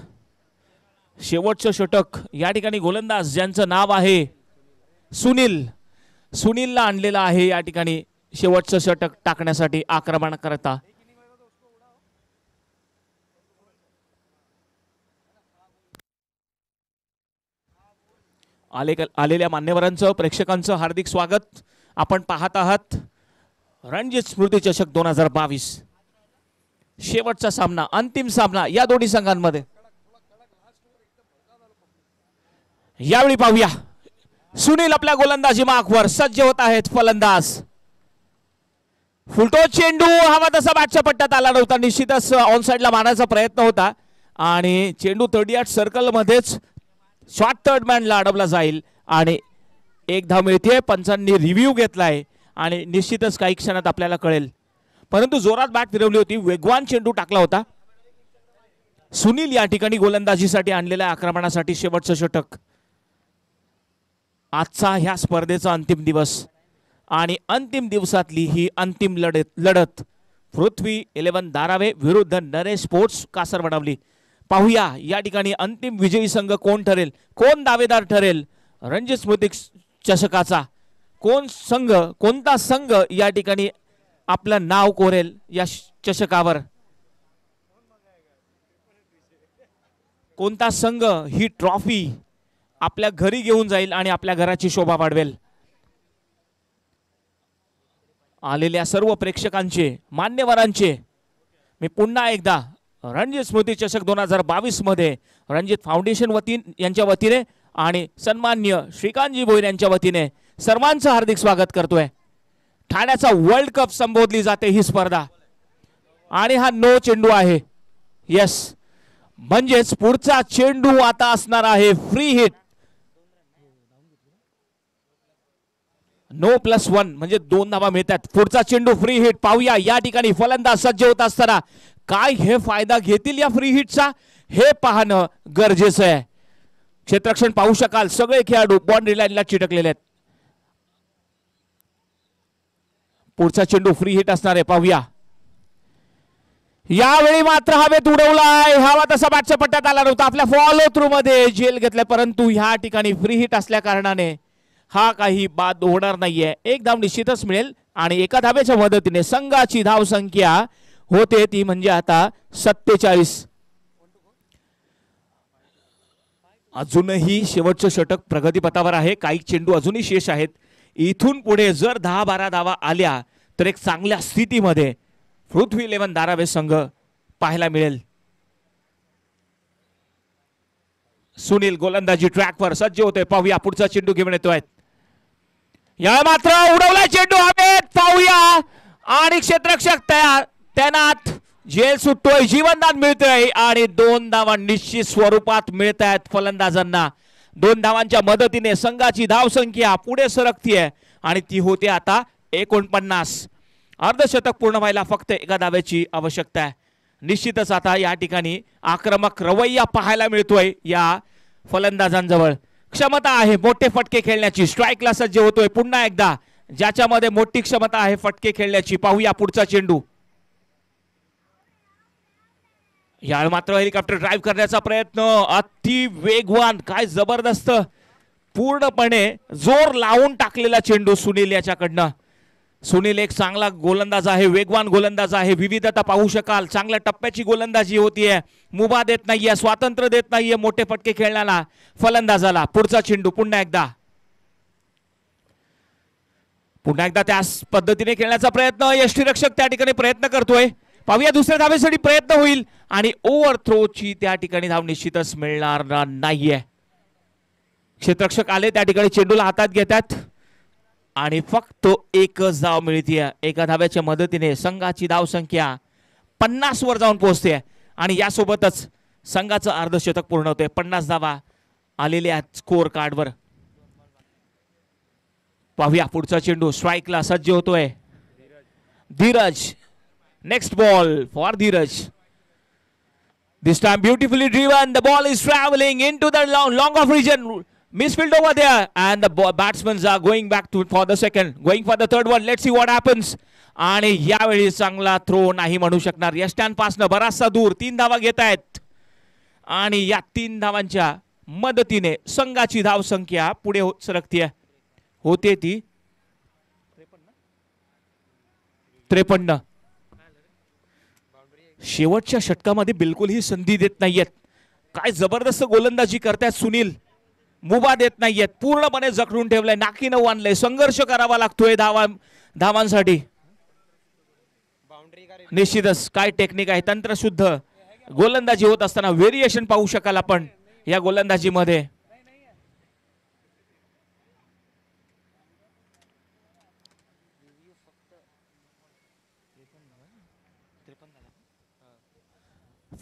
शेवटचं षटक या ठिकाणी गोलंदाज ज्यांचं नाव आहे सुनीलला आणलेलं आहे या ठिकाणी शेवटचं षटक टाकण्यासाठी आक्रमण करता. आलेल्या मान्यवरांचं प्रेक्षकांचं हार्दिक स्वागत. आपण पाहत आहात रणजित स्मृती चषक 2022 शेवटचा सामना, अंतिम सामना या दोन्ही संघांमध्ये. यावेळी पाहूया सुनील आपल्या गोलंदाजी मार्कवर सज्ज होत आहेत. फलंदाज फुलटो चेंडू हवा तसा बॅटच्या पट्ट्यात आला नव्हता. निश्चितच ऑनसाइडला मारण्याचा प्रयत्न होता आणि चेंडू 38 सर्कल मध्येच शॉर्ट थर्ड मॅनला अडवला जाईल आणि 1 धाव मिळते. पंचांनी रिव्ह्यू घेतलाय आणि निश्चितच काही क्षणात आपल्याला कळेल. परंतु जोरात बॅट फिरवली होती. वेगवान चेंडू टाकला होता. सुनील या ठिकाणी गोलंदाजीसाठी आणलेल्या आक्रमणासाठी शेवटचं षटक. आजचा ह्या स्पर्धेचा अंतिम दिवस आणि अंतिम दिवसातली ही अंतिम लढत पृथ्वी 11 धारावे विरुद्ध नरेश स्पोर्ट्स कासारवडवली. पाहूया या ठिकाणी अंतिम विजयी संघ कोण ठरेल, कोण दावेदार ठरेल रणजित स्मृती चषकाचा. कोणता संघ या ठिकाणी आपलं नाव कोरेल या चषकावर. कोणता संघ ही ट्रॉफी आपल्या घरी घेऊन जाईल आणि आपल्या घराची शोभा वाढवेल. आलेल्या सर्व प्रेक्षकांचे, मान्यवरांचे मी पुन्हा एकदा रणजित स्मृती चषक 2022 मध्ये रणजित फाउंडेशन यांच्या वतीने आणि सन्मान्य श्रीकांतजी भोईर यांच्या वतीने सर्वांचं हार्दिक स्वागत करतोय. ठाण्याचा वर्ल्ड कप संबोधली जाते ही स्पर्धा. आणि हा नो चेंडू आहे. येस, म्हणजेच पुढचा चेंडू आता असणार आहे फ्री हिट. नो प्लस 1 म्हणजे 2 धावा मिळतात. पुढचा चेंडू फ्री हिट. पाहूया या ठिकाणी फलंदाज सज्ज होत असताना काय हे फायदा घेतील या फ्री हिटचा हे पाहणं गरजेचं आहे. क्षेत्ररक्षण पाहू शकाल, सगळे खेळाडू बाउंड्री लाईनला चिटकलेले आहेत. पुढचा चेंडू फ्री हिट असणार आहे. पाहूया, यावेळी मात्र हवेत उडवलाय. हवा तसा बॅटच्या पट्ट्यात आला नव्हता. आपल्या फॉलो थ्रू मध्ये झेल घेतलाय, परंतु ह्या ठिकाणी फ्री हिट असल्या कारणाने हा काही बाद होणार नाहीये. एक धाव निश्चितच मिळेल आणि एका धावेच्या मदतीने संघाची धाव संख्या होते ती म्हणजे आता 47. अजूनही शेवटचं षटक प्रगतीपथावर आहे. काही चेंडू अजूनही शेष आहेत. इथून पुढे जर 10-12 धावा आल्या तर एक चांगल्या स्थितीमध्ये पृथ्वी 11 धारावे संघ पाहायला मिळेल. सुनील गोलंदाजी ट्रॅकवर सज्ज होते. पाहूया पुढचा चेंडू घेऊन येतोय. या मात्र उडवला चेंडू हवेत. पाहूया आणि क्षेत्ररक्षक तैनात. झेल सुटतोय, जीवनदान मिळतोय आणि 2 धावा निश्चित स्वरूपात मिळत आहेत फलंदाजांना. 2 धावांच्या मदतीने संघाची धाव संख्या पुढे सरकतीये आणि ती होते आता 49. अर्धशतक पूर्ण व्हायला फक्त एका धाव्याची आवश्यकता आहे. निश्चितच आता या ठिकाणी आक्रमक रवैया पाहायला मिळतोय या फलंदाजांजवळ. क्षमता आहे मोठे फटके खेळण्याची. स्ट्राईकला सज्ज होतोय पुन्हा एकदा, ज्याच्यामध्ये मोठी क्षमता आहे फटके खेळण्याची. पाहूया पुढचा चेंडू. यावेळी मात्र हेलिकॉप्टर ड्राईव्ह करण्याचा प्रयत्न अति वेगवान. काय जबरदस्त, पूर्णपणे जोर लावून टाकलेला चेंडू सुनील याच्याकडनं. सुनील एक चांगला गोलंदाज आहे, वेगवान गोलंदाज आहे. विविधता पाहू शकाल, चांगल्या टप्प्याची गोलंदाजी होतीये. मुभा देत नाहीये, स्वातंत्र्य देत नाहीये मोठे फटके खेळण्याला फलंदाजाला. पुढचा चेंडू पुन्हा एकदा त्याच पद्धतीने खेळण्याचा प्रयत्न. यष्टीरक्षक त्या ठिकाणी प्रयत्न करतोय. पाहूया दुसऱ्या धावेसाठी प्रयत्न होईल आणि ओव्हर थ्रोची त्या ठिकाणी धाव निश्चितच मिळणार नाहीये. क्षेत्ररक्षक आले त्या ठिकाणी चेंडूला हातात घेतात आणि फक्त एकच धाव मिळते. एका धाव्याच्या मदतीने संघाची धाव संख्या 50 वर जाऊन पोहोचते आणि यासोबतच संघाचं अर्धशतक पूर्ण होते. 50 धावा आलेल्या स्कोर कार्डवर. पाहूया पुढचा चेंडू. स्ट्राईकला सज्ज होतोय Dheeraj. Next ball for Dheeraj. This time beautifully driven. The ball is traveling into the long off region. Misfield over there, and the batsmen are going back for the second, going for the third one. Let's see what happens. आणि यावेळी चांगला throw नाही म्हणू शकणार. यष्टान पासनं बराचसा दूर 3 धावा घेत आहेत आणि या 3 धावांच्या मदतीने संघाची धाव संख्या पुढे सरकते होते ती 53. शेवटच्या षटकामध्ये बिलकुल ही संधी देत नाहीयेत. काय जबरदस्त गोलंदाजी करतायत सुनील. मुभा देत नाहीयेत, पूर्णपणे जखडून ठेवलंय, नाकीनं आणलंय. संघर्ष करावा लागतोय धावांसाठी. निश्चितच काय टेक्निक आहे, तंत्रशुद्ध गोलंदाजी होत असताना व्हेरिएशन पाहू शकाल आपण या गोलंदाजीमध्ये.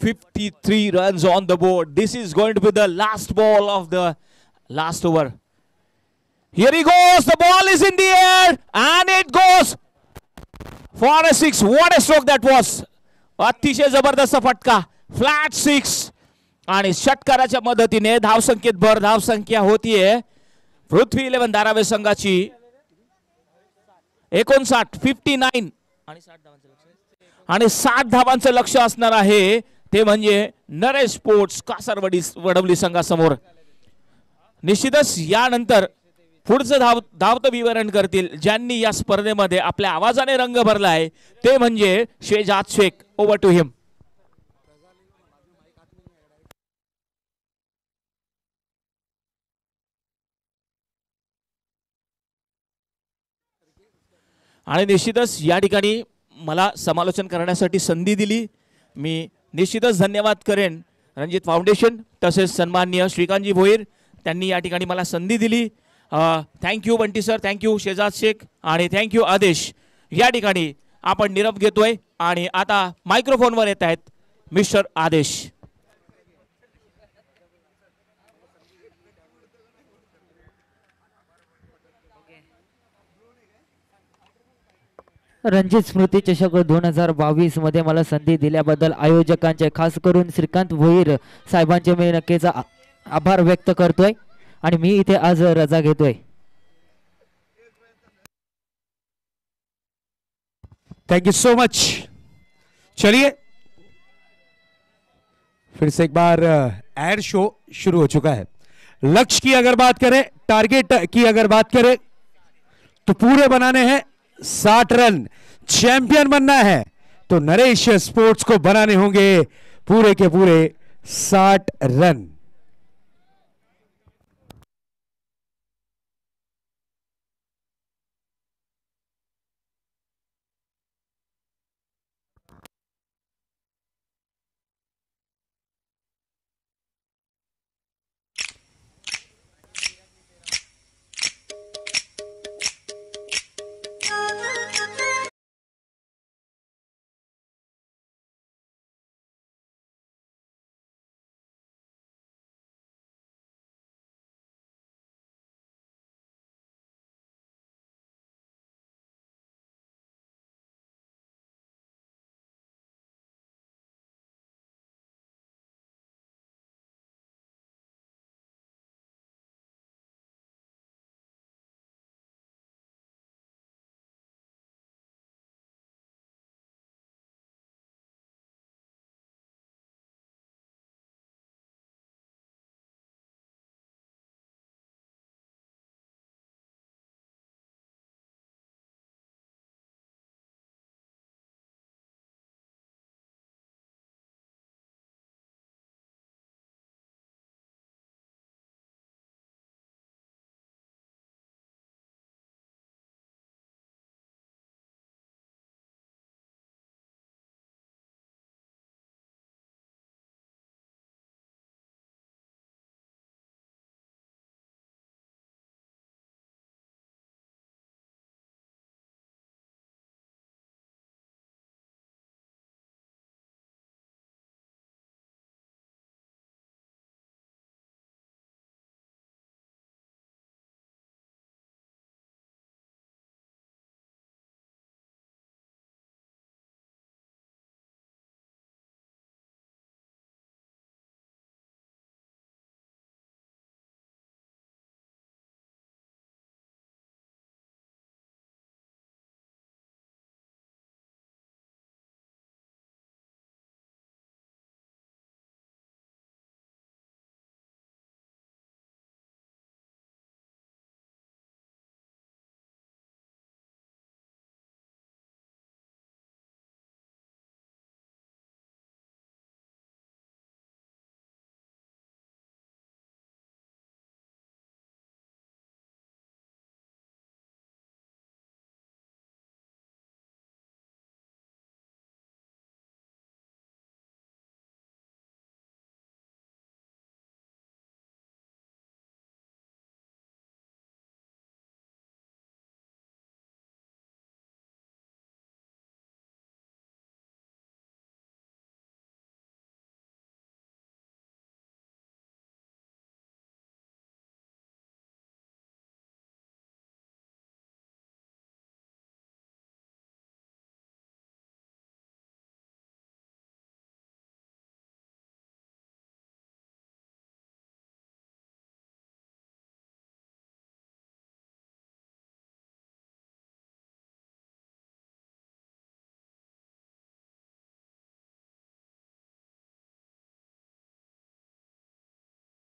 $53 runs on the board. This is going to be the last ball of the last over. Here he goes. The ball is in the air and it goes for a 6. What a stroke that was. अतिशय जबरदस्त फटका. Flat 6 आणि षटकाराच्या मदतीने धावसंख्येत भर. धावसंख्या होतीये पृथ्वी 11 धारावे संघाची 59 आणि 60 धावांचं लक्ष असणार आहे. ते म्हणजे नरेश स्पोर्ट्स कासारवडवली संघासमोर. निश्चितच यानंतर पुढचं धावतं विवरण करतील ज्यांनी या स्पर्धेमध्ये आपल्या आवाजाने रंग भरलाय, ते म्हणजे शेजाद शेख. ओव्हर टू हिम. आणि निश्चितच या ठिकाणी मला समालोचन करण्यासाठी संधी दिली. मी निश्चितच धन्यवाद करेन रणजित फाउंडेशन तसेच सन्माननीय श्रीकांतजी भोईर, त्यांनी या ठिकाणी मला संधी दिली. Thank you Bunty sir, thank you Shehzad Shaikh आणि थँक्यू आदेश. या ठिकाणी आपण निरोप घेतोय आणि आता मायक्रोफोनवर येत आहेत मिस्टर आदेश. रणजित स्मृती चषक 2022 मध्ये मला संधी दिल्याबद्दल आयोजकांचे खास करून श्रीकांत भोईर साहेबांचे मी नक्कीच आभार व्यक्त करतोय आणि मी इथे आज रजा घेतोय. Thank you so much. चलिए फिर से एक बार एड शो शुरू हो चुका है. लक्ष्य की अगर बात करें, टारगेट की अगर बात करें तो पूरे बनाने हैं 60 रन. चैंपियन बनना है तो नरेश स्पोर्ट्स को बनाने होंगे पूरे के पूरे 60 रन.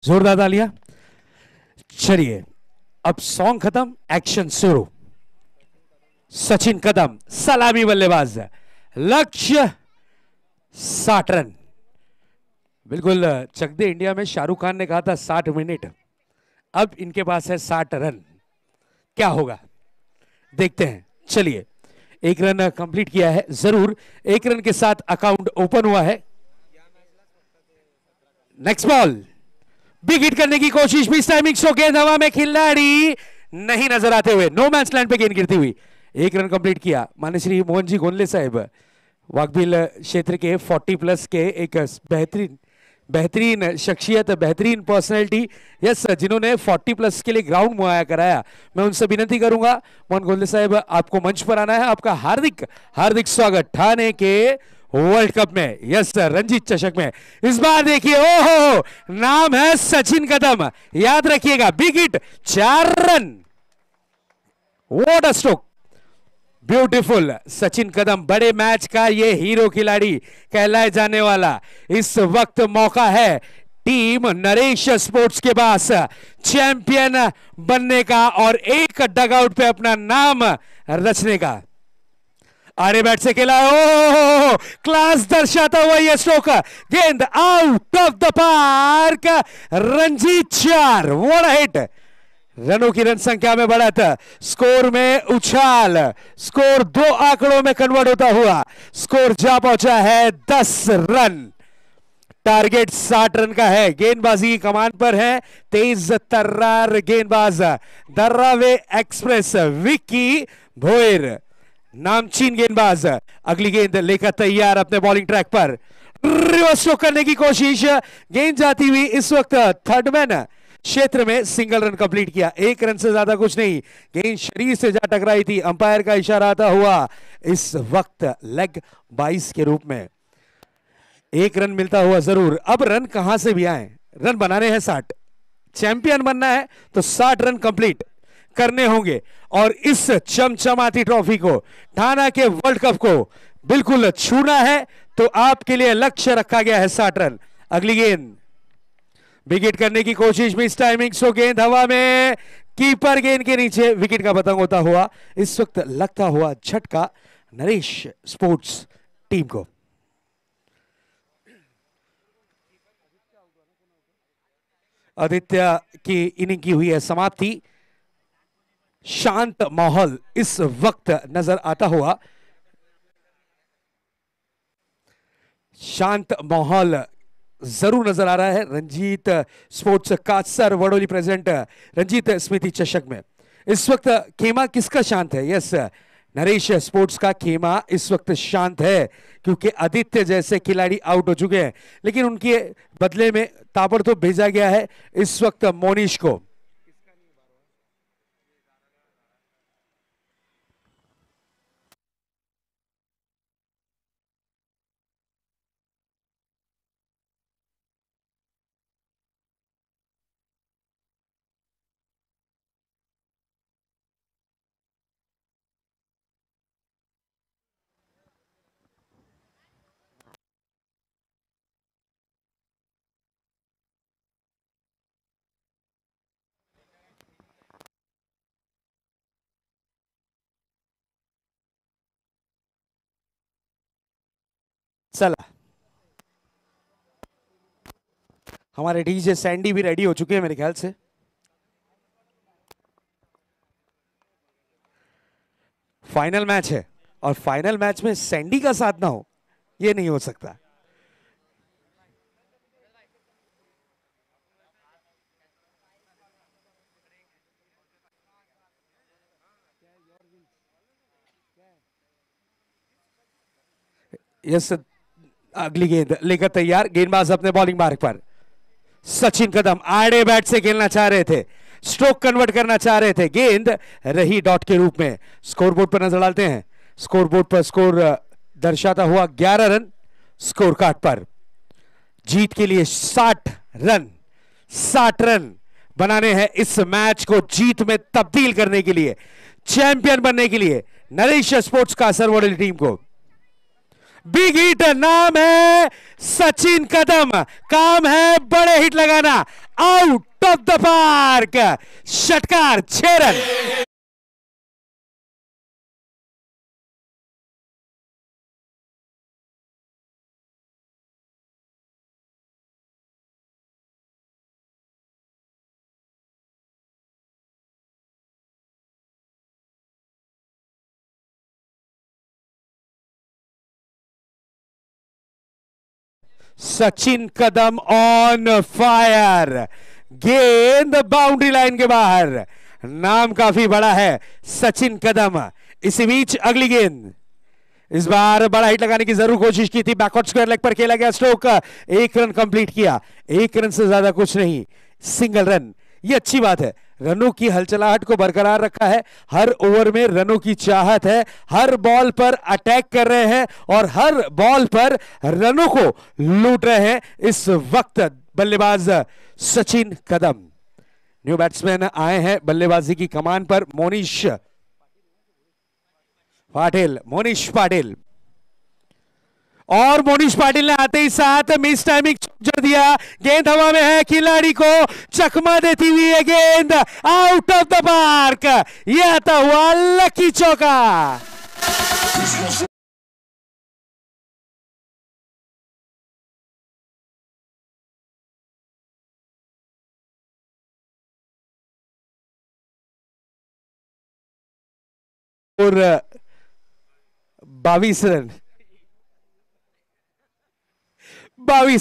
जोरदार तालियां. चलिए अब सॉन्ग खत्म, एक्शन शुरू. सचिन कदम सलामी बल्लेबाज. लक्ष्य 60 रन. बिल्कुल चक दे इंडिया में शाहरुख खान ने कहा था 60 मिनट. अब इनके पास है 60 रन. क्या होगा देखते हैं. चलिए, एक रन कंप्लीट किया है. जरूर एक रन के साथ अकाउंट ओपन हुआ है. नेक्स्ट बॉल बिग हिट करने की कोशिश भी. टाइमिंग शो गेंद हवा में, खिलाड़ी नहीं नजर आते हुए. नो मैच लैंड पे गेंद गिरती हुई. एक रन कंप्लीट किया। मान्य श्री मोहन जी गोंदले साहब वाघबिल क्षेत्र के 40+ के एक बेहतरीन शख्सियत, बेहतरीन पर्सनैलिटी, यस, जिन्होंने 40+ के लिए ग्राउंड मुहैया कराया। मैं उनसे विनती करूंगा मोहन गोंदले साहब, आपको मंच पर आना है। आपका हार्दिक हार्दिक स्वागत ठाणे के वर्ल्ड कप में, यस सर, रणजीत चषक में। इस बार देखिए, ओहो, नाम है सचिन कदम, याद रखिएगा। Big hit, 4 run, what a stroke, beautiful. Sachin Kadam बड़े मैच का ये हीरो खिलाड़ी कहलाए जाने वाला। इस वक्त मौका है टीम नरेश स्पोर्ट्स के पास चैंपियन बनने का और एक डगआउट पे अपना नाम रचने का। आरे बैट से खेला, ओ क्लास दर्शाता हुआ यह स्ट्रोक, गेंद out of the park, Ranjit 4, what a hit. रनों की रन संख्या में बढ़त, स्कोर में उछाल, स्कोर 2 आंकड़ों में कन्वर्ट होता हुआ स्कोर जा पहुंचा है 10 रन। टारगेट 60 रन का है। गेंदबाजी की कमान पर है तेज तर्रार गेंदबाज दर्रावे एक्सप्रेस विक्की भोयर, नामचीन गेंदबाज। अगली गेंद लेकर तैयार अपने बॉलिंग ट्रैक पर, रिवर्स स्ट्रोक करने की कोशिश, गेंद जाती हुई इस वक्त थर्ड मैन क्षेत्र में, सिंगल रन कंप्लीट किया। 1 रन से ज्यादा कुछ नहीं, गेंद शरीर से जा टकराई थी। अंपायर का इशारा आता हुआ इस वक्त लेग 22 के रूप में 1 रन मिलता हुआ जरूर। अब रन कहां से भी आए, रन बनाने हैं 60, चैंपियन बनना है तो 60 रन कंप्लीट करने होंगे। और इस चमचमाती ट्रॉफी को, ठाणा के वर्ल्ड कप को बिल्कुल छूना है तो आपके लिए लक्ष्य रखा गया है 60 रन। अगली गेंद विकेट करने की कोशिश, मिस टाइमिंग, सो गेंद हवा में, कीपर गेंद के नीचे, विकेट का पतंग होता हुआ इस वक्त लगता हुआ झटका नरेश स्पोर्ट्स टीम को। आदित्य की इनिंग की हुई है समाप्ति। शांत माहौल इस वक्त नजर आता हुआ, शांत माहौल जरूर नजर आ रहा है रंजीत स्पोर्ट्स काचसर वडोली प्रेजेंट रंजीत स्मृति चषक में। इस वक्त खेमा किसका शांत है? यस, नरेश स्पोर्ट्स का खेमा इस वक्त शांत है क्योंकि आदित्य जैसे खिलाड़ी आउट हो चुके हैं, लेकिन उनके बदले में ताबड़तोड़ भेजा गया है इस वक्त मोनिश को। चला, हमारे डीजे सैंडी भी रेडी हो चुके हैं मेरे ख्याल से। फाइनल मैच है और फाइनल मैच में सैंडी का साथ ना हो ये नहीं हो सकता। यस, अगली गेंद लेकर तैयार, गेंदबाज अपने बॉलिंग मार्ग पर। सचिन कदम आड़े बैट से खेलना चाह रहे थे, स्ट्रोक कन्वर्ट करना चाह रहे थे, गेंद रही डॉट के रूप में। स्कोरबोर्ड पर नजर डालते हैं, स्कोरबोर्ड पर स्कोर दर्शाता हुआ 11 रन स्कोर कार्ड पर। जीत के लिए 60 रन बनाने हैं इस मैच को जीत में तब्दील करने के लिए, चैंपियन बनने के लिए नरेश स्पोर्ट्स का सरवोडली टीम को। बिग हिट, नाम है सचिन कदम, काम है बड़े हिट लगाना, आउट ऑफ द पार्क, षटकार, 6 run. Sachin Kadam on fire, गेंद बाउंड्री लाइन के बाहर। नाम काफी बड़ा है सचिन कदम, इसी बीच अगली गेंद, इस बार बड़ा हिट लगाने की जरूर कोशिश की थी, बैकवर्ड स्क्वायर लेग पर खेला गया स्ट्रोक, 1 रन कंप्लीट किया, 1 रन से ज्यादा कुछ नहीं, सिंगल रन। ये अच्छी बात है, रनों की हलचलाहट को बरकरार रखा है, हर ओवर में रनों की चाहत है, हर बॉल पर अटैक कर रहे हैं और हर बॉल पर रनों को लूट रहे हैं इस वक्त बल्लेबाज सचिन कदम। न्यू बैट्समैन आए हैं बल्लेबाजी की कमान पर, मोनीश पाटिल, और मोनीश पाटिल ने आते ही साथ मिस टाइमिंग जड़ दिया, गेंद हवा में है, खिलाड़ी को चकमा देती हुई है गेंद, आउट ऑफ द पार्क, यह आता हुआ लकी चौका। और 22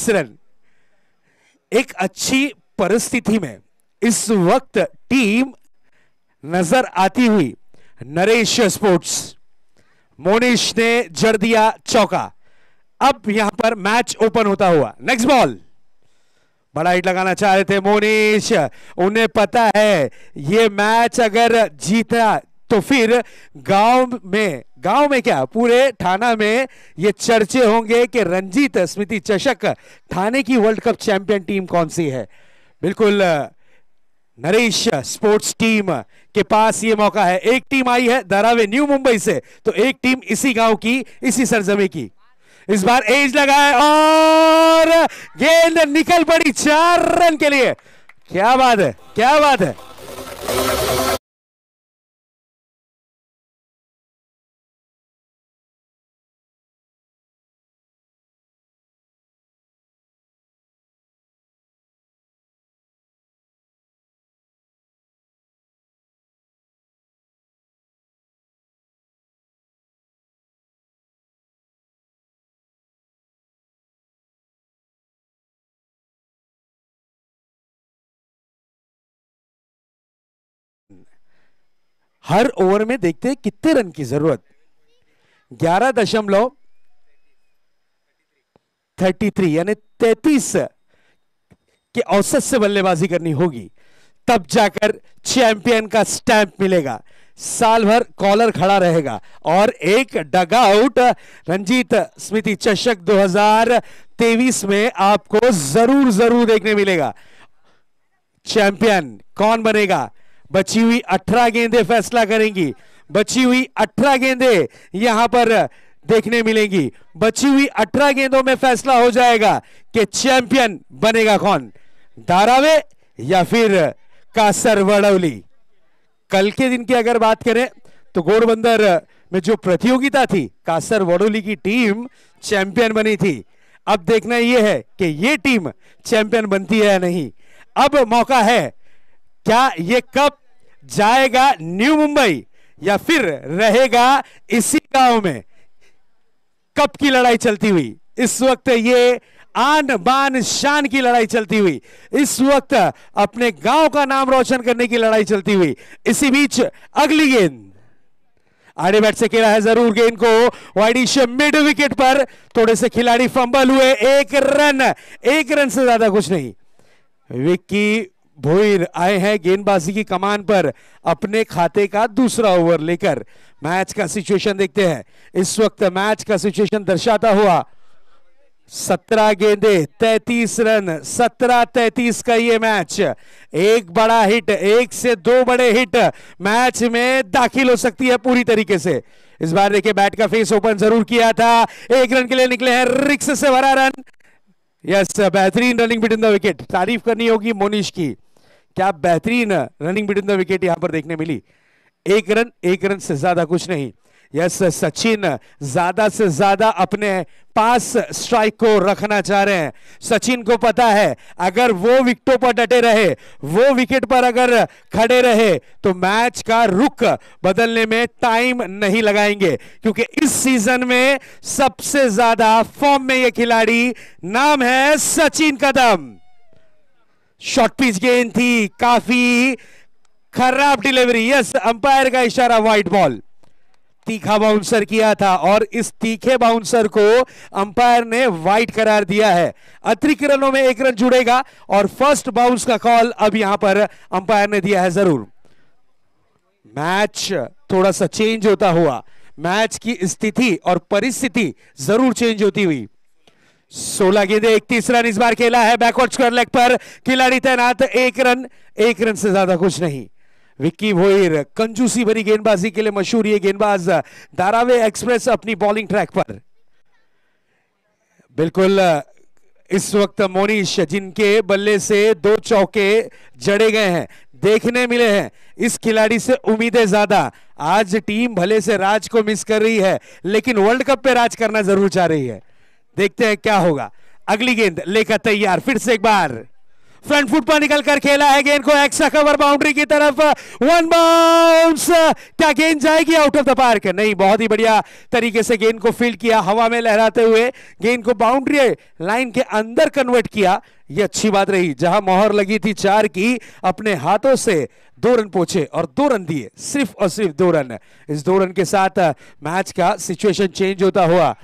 रन। एक अच्छी परिस्थिति में इस वक्त टीम नजर आती हुई नरेश स्पोर्ट्स, मोनीश ने जड़ दिया चौका, अब यहां पर मैच ओपन होता हुआ। नेक्स्ट बॉल, बड़ा हिट लगाना चाह रहे थे मोनीश, उन्हें पता है ये मैच अगर जीता तो फिर गांव में क्या पूरे ठाणा में ये चर्चे होंगे कि रंजीत स्मृति चषक ठाणे की वर्ल्ड कप चैंपियन टीम कौन सी है। बिल्कुल नरेश स्पोर्ट्स टीम के पास ये मौका है। एक टीम आई है धारावी न्यू मुंबई से, तो एक टीम इसी गांव की, इसी सरजमी की। इस बार एज लगाए और गेंद निकल पड़ी 4 रन के लिए। क्या बात है, क्या बात है। हर ओवर में देखते हैं कितने रन की जरूरत, 11.33 यानी 33 के औसत से बल्लेबाजी करनी होगी, तब जाकर चैंपियन का स्टैंप मिलेगा। साल भर कॉलर खड़ा रहेगा और एक डगआउट रंजीत स्मृति चषक 2023 में आपको जरूर देखने मिलेगा। चैंपियन कौन बनेगा, बची हुई 18 गेंदें फैसला करेंगी। बची हुई 18 गेंदें यहां पर देखने मिलेंगी। बची हुई 18 गेंदों में फैसला हो जाएगा कि चैंपियन बनेगा कौन, धारावी या फिर कासरवडौली। कल के दिन की अगर बात करें तो घोड़बंदर में जो प्रतियोगिता थी, कासरवडौली की टीम चैंपियन बनी थी। अब देखना यह है कि यह टीम चैंपियन बनती है या नहीं। अब मौका है, क्या ये कप जाएगा न्यू मुंबई या फिर रहेगा इसी गांव में। कप की लड़ाई चलती हुई इस वक्त, ये आन बान शान की लड़ाई चलती हुई इस वक्त, अपने गांव का नाम रोशन करने की लड़ाई चलती हुई। इसी बीच अगली गेंद आड़े बैट से खेला है जरूर गेंद को, वाइडिश मिड विकेट पर थोड़े से खिलाड़ी फंबल हुए। 1 रन से ज्यादा कुछ नहीं। विक्की भोईर आए हैं गेंदबाजी की कमान पर, अपने खाते का दूसरा ओवर लेकर। मैच का सिचुएशन देखते हैं। इस वक्त मैच का सिचुएशन दर्शाता हुआ 17 गेंदे 33 रन, 17-33 का ये मैच। एक बड़ा हिट, 1 से 2 बड़े हिट मैच में दाखिल हो सकती है पूरी तरीके से। इस बार देखिए बैट का फेस ओपन जरूर किया था, 1 रन के लिए निकले हैं, रिक्स से भरा रन। यस, बेहतरीन रनिंग बिटवीन द विकेट, तारीफ करनी होगी मोनीश की, क्या बेहतरीन रनिंग बिटवीन द विकेट यहां पर देखने मिली। 1 रन से ज्यादा कुछ नहीं। यस, सचिन ज्यादा से ज्यादा अपने पास स्ट्राइक को रखना चाह रहे हैं। सचिन को पता है अगर वो विकेटों पर डटे रहे, वो विकेट पर अगर खड़े रहे तो मैच का रुख बदलने में टाइम नहीं लगाएंगे, क्योंकि इस सीजन में सबसे ज्यादा फॉर्म में ये खिलाड़ी, नाम है सचिन कदम। शॉर्ट पिच गेंद थी, काफी खराब डिलीवरी। यस, अंपायर का इशारा, वाइड बॉल। तीखा बाउंसर किया था और इस तीखे बाउंसर को अंपायर ने वाइड करार दिया है। अतिरिक्त रनों में 1 रन जुड़ेगा और फर्स्ट बाउंस का कॉल अब यहां पर अंपायर ने दिया है। जरूर मैच थोड़ा सा चेंज होता हुआ, मैच की स्थिति और परिस्थिति जरूर चेंज होती हुई। 16 गेंदे 31 रन इस बार खेला है। बैकवर्ड स्क्वायर लेग पर खिलाड़ी तैनात। 1 रन से ज्यादा कुछ नहीं। विक्की भोईर कंजूसी भरी गेंदबाजी के लिए मशहूर ये गेंदबाज धारावी एक्सप्रेस अपनी बॉलिंग ट्रैक पर। बिल्कुल इस वक्त मोनीश जिनके बल्ले से 2 चौके जड़े गए हैं, देखने मिले हैं। इस खिलाड़ी से उम्मीदें ज्यादा। आज टीम भले से राज को मिस कर रही है लेकिन वर्ल्ड कप पे राज करना जरूर चाह रही है। देखते हैं क्या होगा। अगली गेंद लेकर तैयार, फिर से एक बार फ्रंट फुट पर निकलकर खेला है गेंद को एक्स्ट्रा कवर बाउंड्री की तरफ। 1 बाउंस, क्या गेंद जाएगी आउट ऑफ द पार्क? नहीं, बहुत ही बढ़िया तरीके से गेंद को फील्ड किया, हवा में लहराते हुए गेंद को बाउंड्री लाइन के अंदर कन्वर्ट किया। यह अच्छी बात रही। जहां मोहर लगी थी 4 की, अपने हाथों से 2 रन पहुंचे और 2 रन दिए, सिर्फ और सिर्फ 2 रन। इस 2 रन के साथ मैच का सिचुएशन चेंज होता हुआ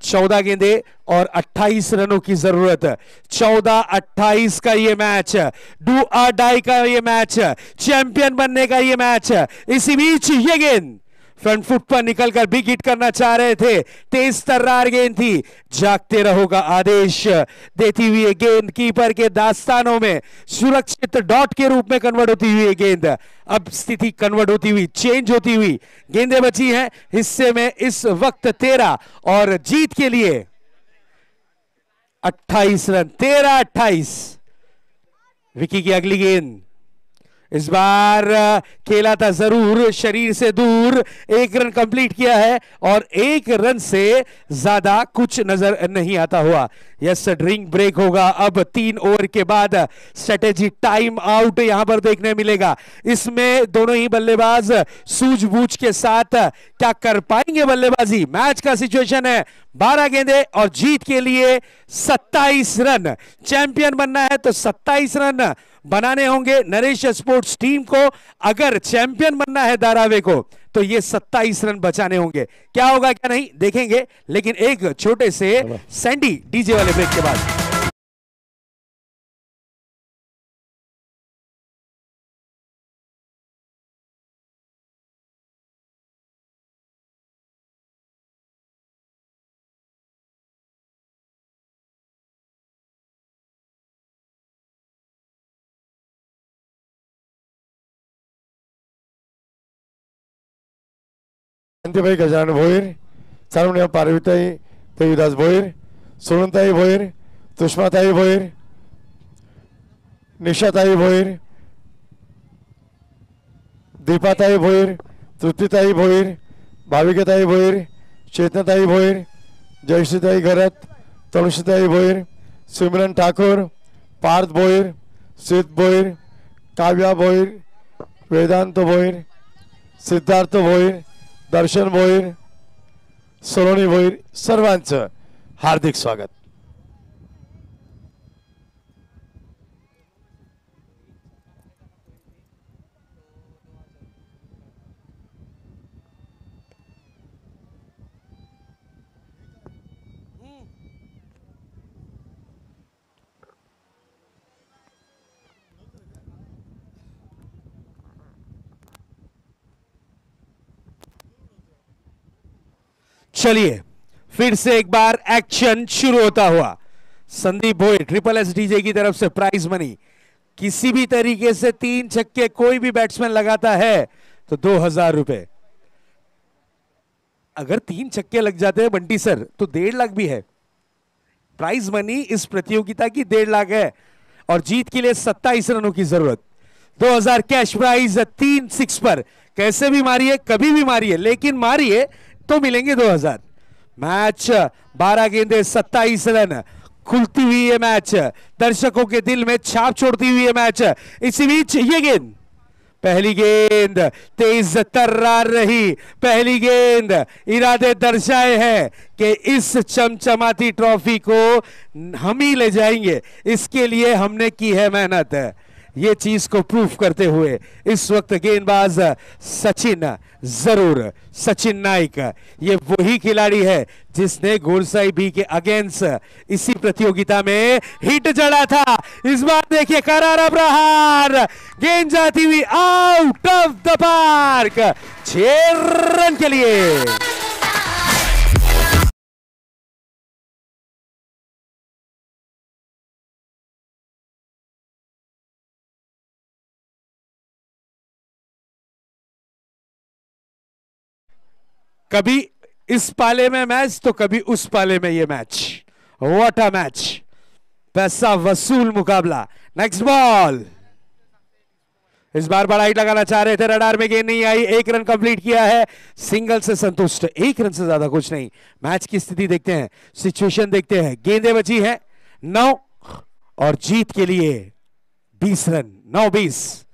14 गेंदे और 28 रनों की जरूरत। 14-28 का ये मैच, डू और डाई का ये मैच, चैंपियन बनने का ये मैच। इसी बीच ये गेंद फ्रंट फुट पर निकलकर बिग हिट करना चाह रहे थे, तेज तर्रार गेंद थी। जागते रहो का आदेश देती हुई गेंद कीपर के दास्तानों में सुरक्षित डॉट के रूप में कन्वर्ट होती हुई गेंद। अब स्थिति कन्वर्ट होती हुई, चेंज होती हुई। गेंदें बची हैं हिस्से में इस वक्त 13 और जीत के लिए 28 रन। 13-28। विकी की अगली गेंद इस बार खेला था जरूर शरीर से दूर। 1 रन कंप्लीट किया है और 1 रन से ज्यादा कुछ नजर नहीं आता हुआ। यस, ड्रिंक ब्रेक होगा अब 3 ओवर के बाद। स्ट्रेटेजी टाइम आउट यहां पर देखने मिलेगा। इसमें दोनों ही बल्लेबाज सूझबूझ के साथ क्या कर पाएंगे बल्लेबाजी। मैच का सिचुएशन है 12 गेंदे और जीत के लिए 27 रन। चैंपियन बनना है तो 27 रन बनाने होंगे नरेश स्पोर्ट्स टीम को। अगर चैंपियन बनना है धारावी को तो ये 27 रन बचाने होंगे। क्या होगा क्या नहीं देखेंगे, लेकिन एक छोटे से सैंडी डीजे वाले ब्रेक के बाद। भाई गजानन भोईर, चालवण्या पार्वतीताई देवीदास भोईर, सोनताई भोईर, तुष्माताई भोईर, निशाताई भोईर, दीपाताई भोईर, तृप्तीताई भोईर, भाविकाताई भोईर, चेतनाताई भोईर, जयश्रीताई घरत, तनुषताई भोईर, सिमरन ठाकुर, पार्थ भोईर, सिद्ध भोईर, काव्या भोईर, वेदांत भोईर, सिद्धार्थ भोईर, दर्शन भोईर, सलोनी भोईर, सर्वांचं हार्दिक स्वागत। चलिए फिर से एक बार एक्शन शुरू होता हुआ। संदीप भोई ट्रिपल एस डीजे की तरफ से प्राइज मनी। किसी भी तरीके से 3 छक्के कोई भी बैट्समैन लगाता है तो 2000 रुपए। अगर 3 छक्के लग जाते हैं बंटी सर तो 1.5 लाख भी है। प्राइज मनी इस प्रतियोगिता की 1.5 लाख है और जीत के लिए 27 रनों की जरूरत। 2000 कैश प्राइज 3 6 पर। कैसे भी मारिए, कभी भी मारिए, लेकिन मारिए तो मिलेंगे 2000। मैच 12 गेंदे 27 रन। खुलती हुई ये मैच, दर्शकों के दिल में छाप छोड़ती हुई ये मैच। इसी बीच ये गेंद, पहली गेंद तेज तर्रार रही। पहली गेंद इरादे दर्शाए हैं कि इस चमचमाती ट्रॉफी को हम ही ले जाएंगे। इसके लिए हमने की है मेहनत। ये चीज को प्रूफ करते हुए इस वक्त गेंदबाज सचिन जरूर, सचिन नाइक, ये वही खिलाड़ी है जिसने गोरसाई बी के अगेंस्ट इसी प्रतियोगिता में हिट जड़ा था। इस बार देखिए करारा प्रहार, गेंद जाती हुई out of the park, 6 run के लिए। कभी इस पाले में मैच तो कभी उस पाले में ये मैच, व्हाट अ मैच, पैसा वसूल मुकाबला। नेक्स्ट बॉल, इस बार बड़ा हिट लगाना चाह रहे थे, रडार में गेंद नहीं आई, 1 रन कंप्लीट किया है, सिंगल से संतुष्ट, 1 रन से ज्यादा कुछ नहीं। मैच की स्थिति देखते हैं, सिचुएशन देखते हैं, गेंदें बची है 9 और जीत के लिए 20 रन, 9-20,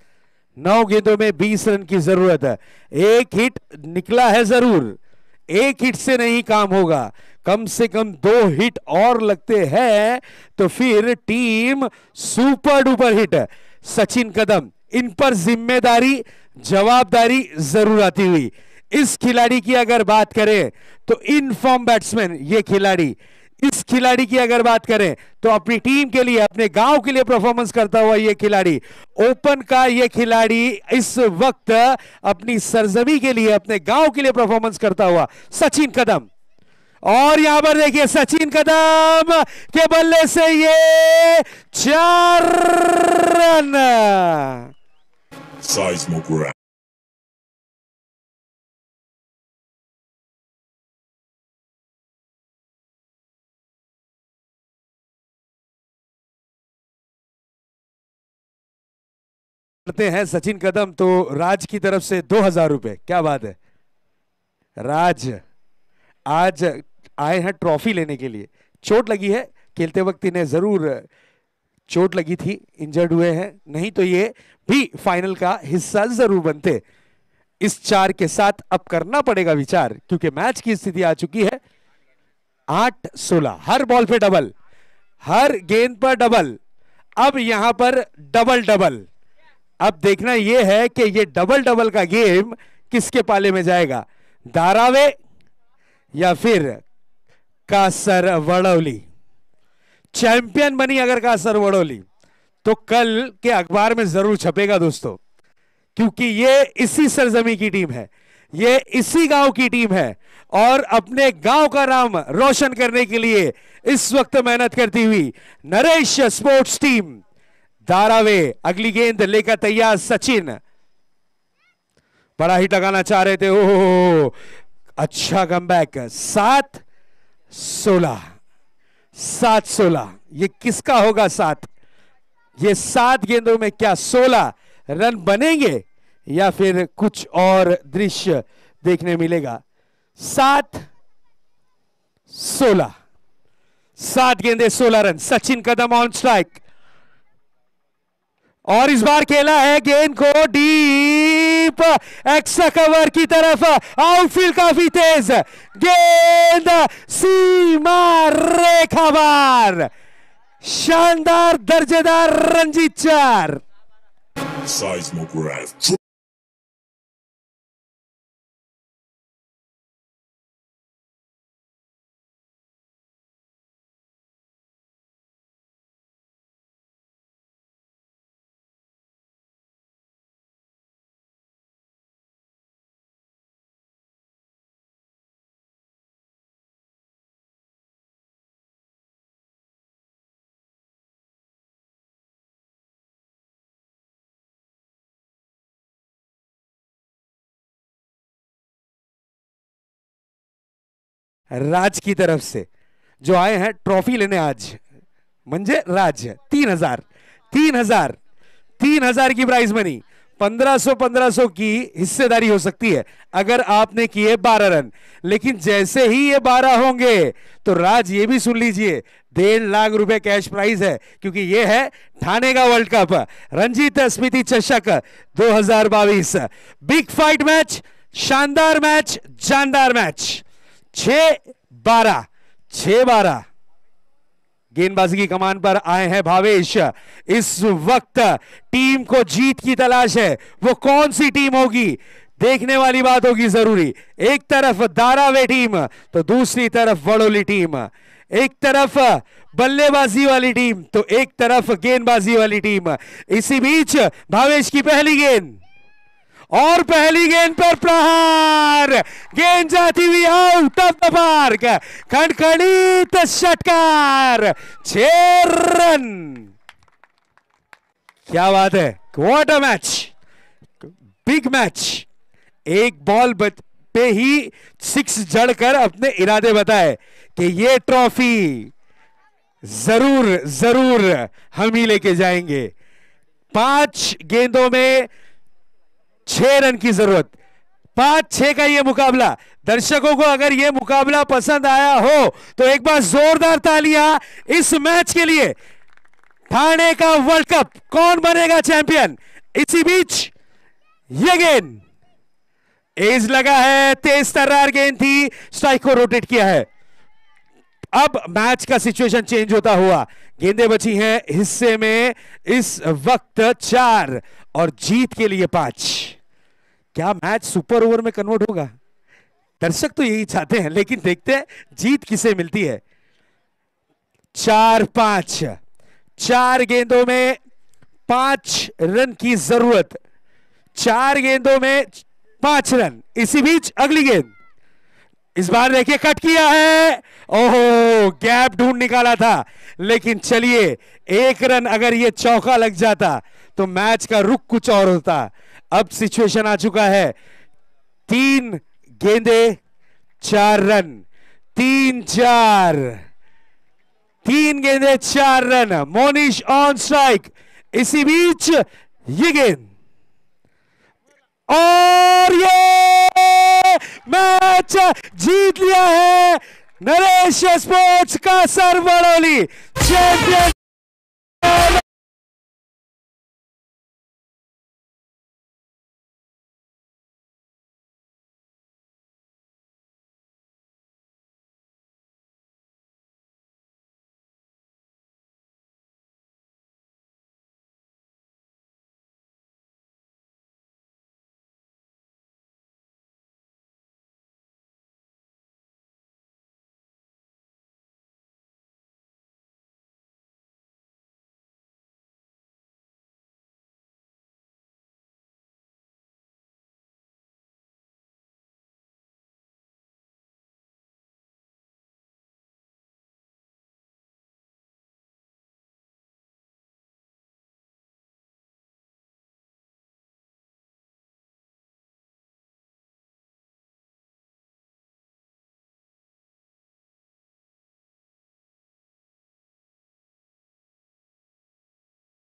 9 गेंदों में 20 रन की जरूरत है। एक हिट निकला है जरूर, एक हिट से नहीं काम होगा, कम से कम 2 हिट और लगते हैं तो फिर team super duper hit. Sachin Kadam, इन पर जिम्मेदारी जवाबदारी जरूर आती हुई। इस खिलाड़ी की अगर बात करें तो इन फॉर्म बैट्समैन ये खिलाड़ी, इस खिलाड़ी की अगर बात करें तो अपनी टीम के लिए, अपने गांव के लिए परफॉर्मेंस करता हुआ ये खिलाड़ी, ओपन का ये खिलाड़ी इस वक्त अपनी सरजमी के लिए, अपने गांव के लिए परफॉर्मेंस करता हुआ सचिन कदम। और यहां पर देखिए सचिन कदम के बल्ले से ये 4 रन। Seismograph. करते हैं सचिन कदम तो राज की तरफ से 2000 रुपए। क्या बात है राज, आज आए हैं ट्रॉफी लेने के लिए। चोट लगी है, खेलते वक्त इन्हें जरूर चोट लगी थी, इंजर्ड हुए हैं, नहीं तो ये भी फाइनल का हिस्सा जरूर बनते। इस 4 के साथ अब करना पड़ेगा विचार, क्योंकि मैच की स्थिति आ चुकी है 8-16, हर बॉल पे डबल, हर गेंद पर डबल। अब यहां पर डबल डबल, अब देखना यह है कि ये डबल डबल का गेम किसके पाले में जाएगा, धारावे या फिर कासर वड़ौली। चैंपियन बनी अगर कासर वड़ौली तो कल के अखबार में जरूर छपेगा दोस्तों, क्योंकि ये इसी सरजमी की टीम है, ये इसी गांव की टीम है और अपने गांव का नाम रोशन करने के लिए इस वक्त मेहनत करती हुई नरेश स्पोर्ट्स टीम धारावे। अगली गेंद लेकर तैयार सचिन, बड़ा हिट लगाना चाह रहे थे, ओह अच्छा कमबैक। 7-16, 7-16, ये किसका होगा 7? ये 7 गेंदों में क्या 16 रन बनेंगे या फिर कुछ और दृश्य देखने मिलेगा? 7-16, 7 गेंदे 16 run, Sachin Kadam on strike. और इस बार खेला है गेंद को डीप एक्स्ट्रा कवर की तरफ, आउटफील्ड काफी तेज, गेंद सीमा रेखा बार, शानदार दर्जेदार रंजीत 4। Seismograph. राज की तरफ से जो आए हैं ट्रॉफी लेने आज, मंजे राज 3000 की प्राइज मनी, 1500 की हिस्सेदारी हो सकती है अगर आपने किए 12 रन। लेकिन जैसे ही ये 12 होंगे तो राज ये भी सुन लीजिए 1.5 लाख रुपए कैश प्राइज है, क्योंकि ये है ठाणे का वर्ल्ड कप, रंजीत स्मृति चषक 2022। बिग फाइट मैच, शानदार मैच, जानदार मैच। 6-12, गेंदबाजी की कमान पर आए हैं भावेश। इस वक्त टीम को जीत की तलाश है, वो कौन सी टीम होगी देखने वाली बात होगी जरूरी। एक तरफ दारावे टीम तो दूसरी तरफ वड़ोली टीम, एक तरफ बल्लेबाजी वाली टीम तो एक तरफ गेंदबाजी वाली टीम। इसी बीच भावेश की पहली गेंद और पहली गेंद पर प्रहार, गेंद जाती हुई आउट ऑफ द पार्क, खड़खड़ीत षटकार, 6 रन। क्या बात है, what a match, big match. एक बॉल पे ही 6 जड़कर अपने इरादे बताए कि ये ट्रॉफी जरूर जरूर हम ही लेके जाएंगे। 5 गेंदों में 6 रन की जरूरत, 5-6 का ये मुकाबला। दर्शकों को अगर ये मुकाबला पसंद आया हो तो एक बार जोरदार तालियां इस मैच के लिए। ठाणे का वर्ल्ड कप, कौन बनेगा चैंपियन? इसी बीच ये गेंद एज लगा है, तेज तर्रार गेंद थी, स्ट्राइक को रोटेट किया है। अब मैच का सिचुएशन चेंज होता हुआ, गेंदें बची हैं हिस्से में इस वक्त 4 और जीत के लिए 5। क्या मैच सुपर ओवर में कन्वर्ट होगा? दर्शक तो यही चाहते हैं, लेकिन देखते हैं जीत किसे मिलती है। 4-5, 4 गेंदों में 5 रन की जरूरत, 4 गेंदों में 5 रन। इसी बीच अगली गेंद, इस बार देखिए कट किया है, ओहो गैप ढूंढ निकाला था, लेकिन चलिए 1 रन अगर ये चौका लग जाता तो मैच का रुख कुछ और होता। अब सिचुएशन आ चुका है 3 गेंदे 4 रन, 3-4, 3 गेंदे 4 रन, मोनिश ऑन स्ट्राइक। इसी बीच ये गेंद और ये मैच जीत लिया है नरेश स्पोर्ट्स का सर वड़ोली, चैंपियन।